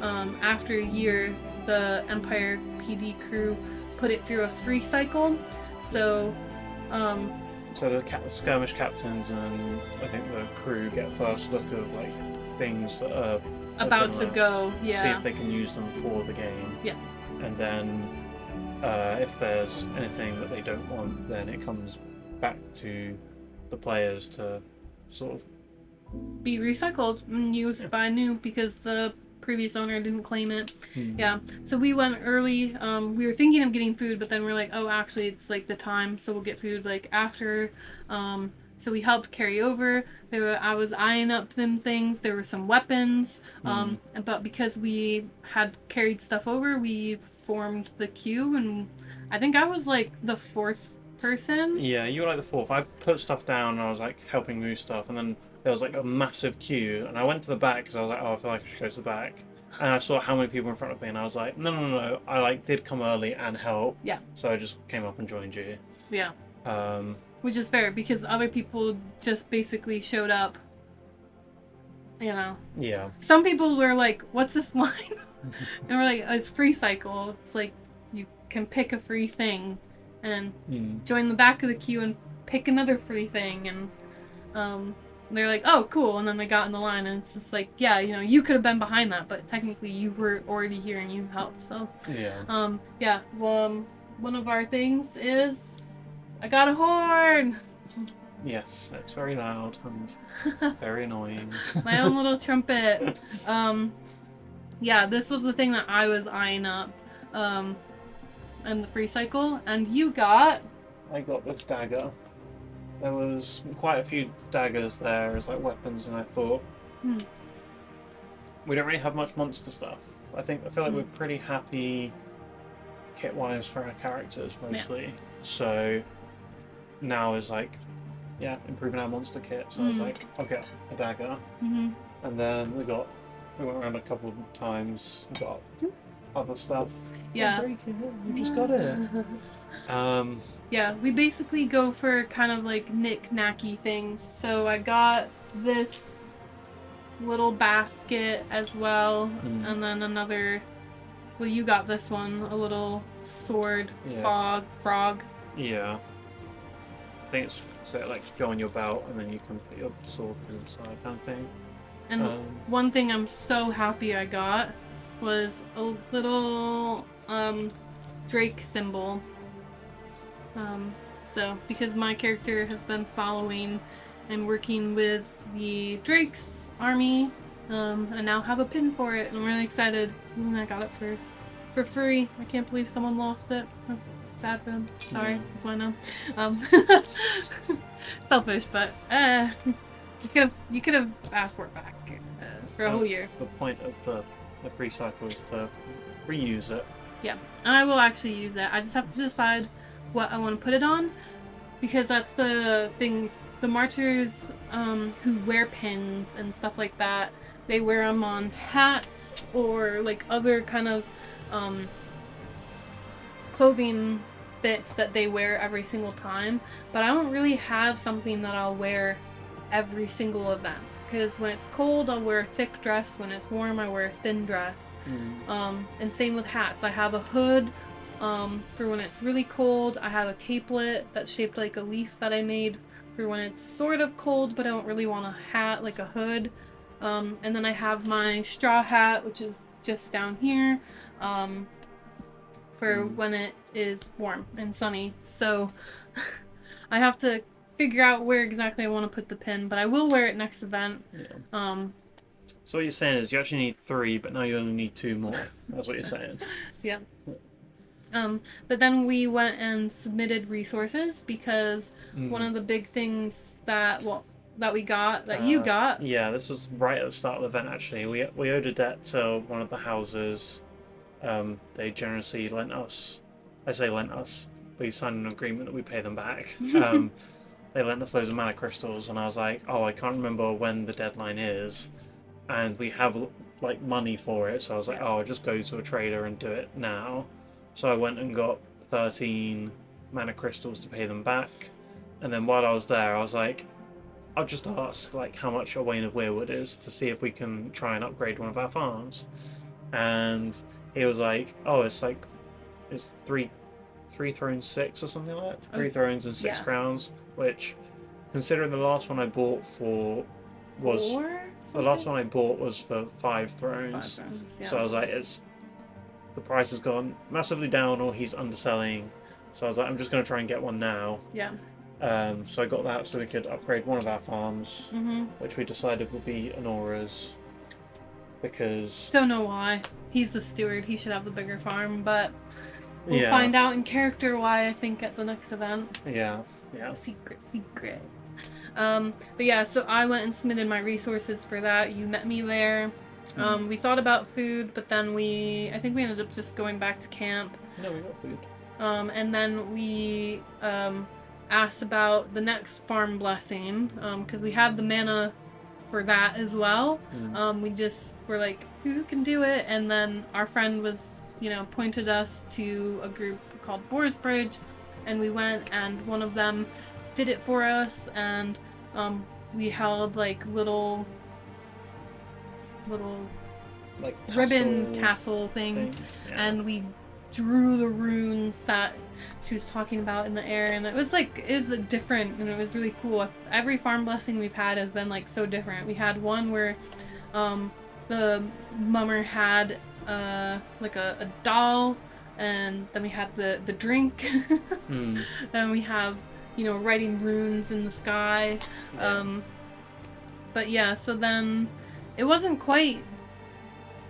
Speaker 2: After a year, the Empire PD crew put it through a free cycle, so
Speaker 1: the skirmish captains and I think the crew get first look of like things that are
Speaker 2: about to go. Yeah.
Speaker 1: See if they can use them for the game.
Speaker 2: Yeah.
Speaker 1: And then if there's anything that they don't want, then it comes back to the players to sort of
Speaker 2: be recycled and used by new, because the previous owner didn't claim it. Yeah, so we went early. We were thinking of getting food, but then we're like, oh, actually, it's like the time, so we'll get food like after. So we helped carry over. I was eyeing up them things. There were some weapons, but because we had carried stuff over, we formed the queue, and I think I was like the fourth person.
Speaker 1: Yeah, you were like the fourth. I put stuff down and I was like helping move stuff, and then there was like a massive queue, and I went to the back because I was like, oh, I feel like I should go to the back. And I saw how many people in front of me, and I was like, no. I like did come early and help.
Speaker 2: Yeah.
Speaker 1: So I just came up and joined you.
Speaker 2: Yeah. Which is fair because other people just basically showed up. You know.
Speaker 1: Yeah.
Speaker 2: Some people were like, "What's this line?" And we're like, oh, "It's free cycle. It's like you can pick a free thing, and join the back of the queue and pick another free thing." And they're like, "Oh, cool." And then they got in the line, and it's just like, yeah, you know, you could have been behind that, but technically you were already here and you helped. So yeah. One of our things is I got a horn.
Speaker 1: Yes, it's very loud and very annoying.
Speaker 2: My own little trumpet. Yeah, this was the thing that I was eyeing up. And the free cycle. And you got...
Speaker 1: I got this dagger. There was quite a few daggers there as like weapons, and I thought we don't really have much monster stuff. I feel like we're pretty happy kit-wise for our characters mostly. Yeah. So now is like, yeah, improving our monster kit. So I was like, I'll get a dagger. And then we went around a couple of times, got other stuff.
Speaker 2: Yeah.
Speaker 1: You just got it.
Speaker 2: Yeah, we basically go for kind of like knick-knacky things. So I got this little basket as well, and then another. Well, you got this one, a little sword frog.
Speaker 1: Yeah. I think it's so like go on your belt, and then you can put your sword inside, kind of thing.
Speaker 2: And one thing I'm so happy I got was a little Drake symbol. So because my character has been following and working with the Drake's army, I now have a pin for it. I'm really excited. And I got it for free. I can't believe someone lost it. Oh, sad for them. Sorry, that's why I know. Selfish, but you could have asked for it back for a whole year.
Speaker 1: The point of the free cycle is to reuse it.
Speaker 2: Yeah, and I will actually use it. I just have to decide what I want to put it on, because that's the thing. The marchers who wear pins and stuff like that, they wear them on hats or like other kind of clothing bits that they wear every single time. But I don't really have something that I'll wear every single event, because when it's cold I'll wear a thick dress, when it's warm I wear a thin dress. And same with hats. I have a hood for when it's really cold. I have a capelet that's shaped like a leaf that I made for when it's sort of cold but I don't really want a hat, like a hood. And then I have my straw hat, which is just down here, for when it is warm and sunny. So I have to figure out where exactly I want to put the pin, but I will wear it next event. Yeah.
Speaker 1: So what you're saying is you actually need 3, but now you only need 2 more. That's what you're saying.
Speaker 2: Yeah. But then we went and submitted resources, because one of the big things that you got.
Speaker 1: Yeah, this was right at the start of the event actually. We owed a debt to one of the houses. They generously lent us. I say lent us. We signed an agreement that we pay them back. They lent us loads of mana crystals, and I was like, oh, I can't remember when the deadline is, and we have like money for it. So I was like, oh, I'll just go to a trader and do it now. So I went and got 13 mana crystals to pay them back, and then while I was there, I was like, I'll just ask like how much a Wain of Weirwood is to see if we can try and upgrade one of our farms. And he was like, oh, it's 3 thrones 6 or something like that. 3 thrones and 6 crowns, which, considering the last one I bought for was
Speaker 2: 4?
Speaker 1: The last one I bought was for 5 thrones.
Speaker 2: 5 thrones, yeah.
Speaker 1: So I was like, the price has gone massively down, or he's underselling. So I was like, I'm just going to try and get one now.
Speaker 2: Yeah.
Speaker 1: So I got that so we could upgrade one of our farms, which we decided would be Anora's, because...
Speaker 2: Don't know why. He's the steward. He should have the bigger farm, but we'll find out in character why, I think, at the next event.
Speaker 1: Yeah.
Speaker 2: Secret. But yeah, so I went and submitted my resources for that. You met me there. We thought about food, but then I think we ended up just going back to camp.
Speaker 1: No, we got food.
Speaker 2: And then we asked about the next farm blessing, because we had the mana for that as well. We just were like, who can do it? And then our friend was, pointed us to a group called Borsbridge, and we went, and one of them did it for us, and we held like little
Speaker 1: like
Speaker 2: ribbon tassel things. And we drew the runes that she was talking about in the air, and it was different, and it was really cool. Every farm blessing we've had has been like so different. We had one where the mummer had like a doll, and then we had the drink. And we have writing runes in the sky. But yeah, so then it wasn't quite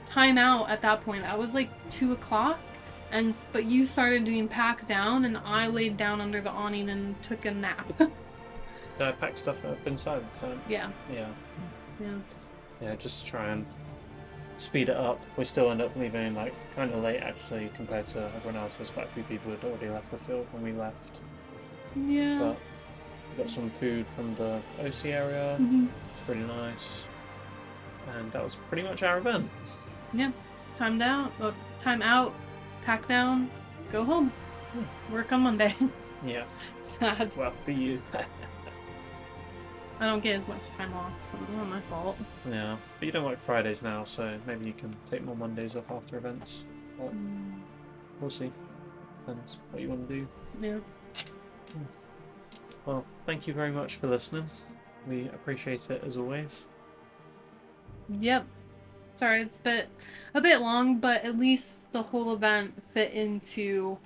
Speaker 2: time out at that point. I was like 2:00, but you started doing pack down, and I laid down under the awning and took a nap.
Speaker 1: Did I pack stuff up inside the time?
Speaker 2: Yeah,
Speaker 1: just to try and speed it up. We still end up leaving like kind of late actually compared to everyone else. There's quite a few people who had already left the field when we left.
Speaker 2: Yeah.
Speaker 1: But we got some food from the OC area. It's pretty nice. And that was pretty much our event.
Speaker 2: Yeah. Time out, pack down, go home. Work on Monday.
Speaker 1: Yeah.
Speaker 2: Sad.
Speaker 1: Well, for you.
Speaker 2: I don't get as much time off, so it's not my fault.
Speaker 1: Yeah. But you don't work Fridays now, so maybe you can take more Mondays off after events. But we'll see. Depends what you want to do.
Speaker 2: Yeah.
Speaker 1: Well, thank you very much for listening. We appreciate it as always.
Speaker 2: Yep. Sorry, it's a bit long, but at least the whole event fit into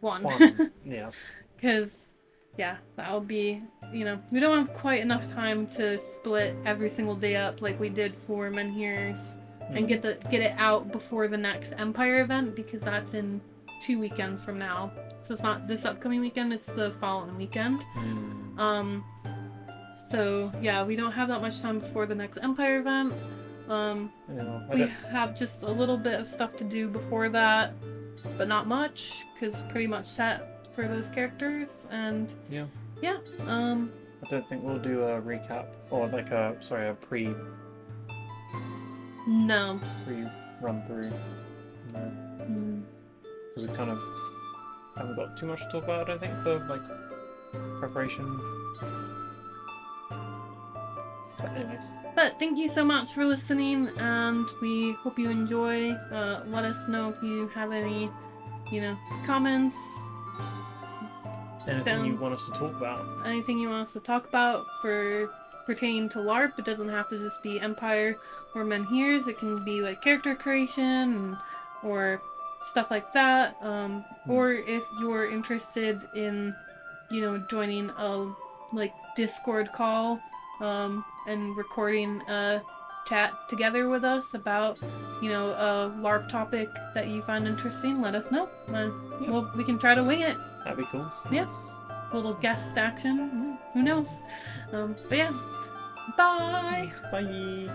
Speaker 2: one.
Speaker 1: Yeah.
Speaker 2: Because, that would be, we don't have quite enough time to split every single day up like we did for Menhirs and get it out before the next Empire event, because that's in 2 weekends from now. So it's not this upcoming weekend, it's the following weekend. So yeah, we don't have that much time before the next Empire event. We have just a little bit of stuff to do before that, but not much, because pretty much set for those characters. And I
Speaker 1: don't think we'll do a recap or like a pre run through. No. Because we kind of haven't got too much to talk about, I don't think, for like preparation. But anyway.
Speaker 2: But thank you so much for listening, and we hope you enjoy. Let us know if you have any, comments.
Speaker 1: Anything you want us to talk about.
Speaker 2: Anything you want us to talk about pertaining to LARP. It doesn't have to just be Empire or Menhirs. It can be like character creation or stuff like that. Or if you're interested in, joining a Discord call, and recording a chat together with us about, a LARP topic that you find interesting, let us know. Well, we can try to wing it.
Speaker 1: That'd be cool.
Speaker 2: Yeah. A little guest action. Who knows? But yeah. Bye!
Speaker 1: Bye!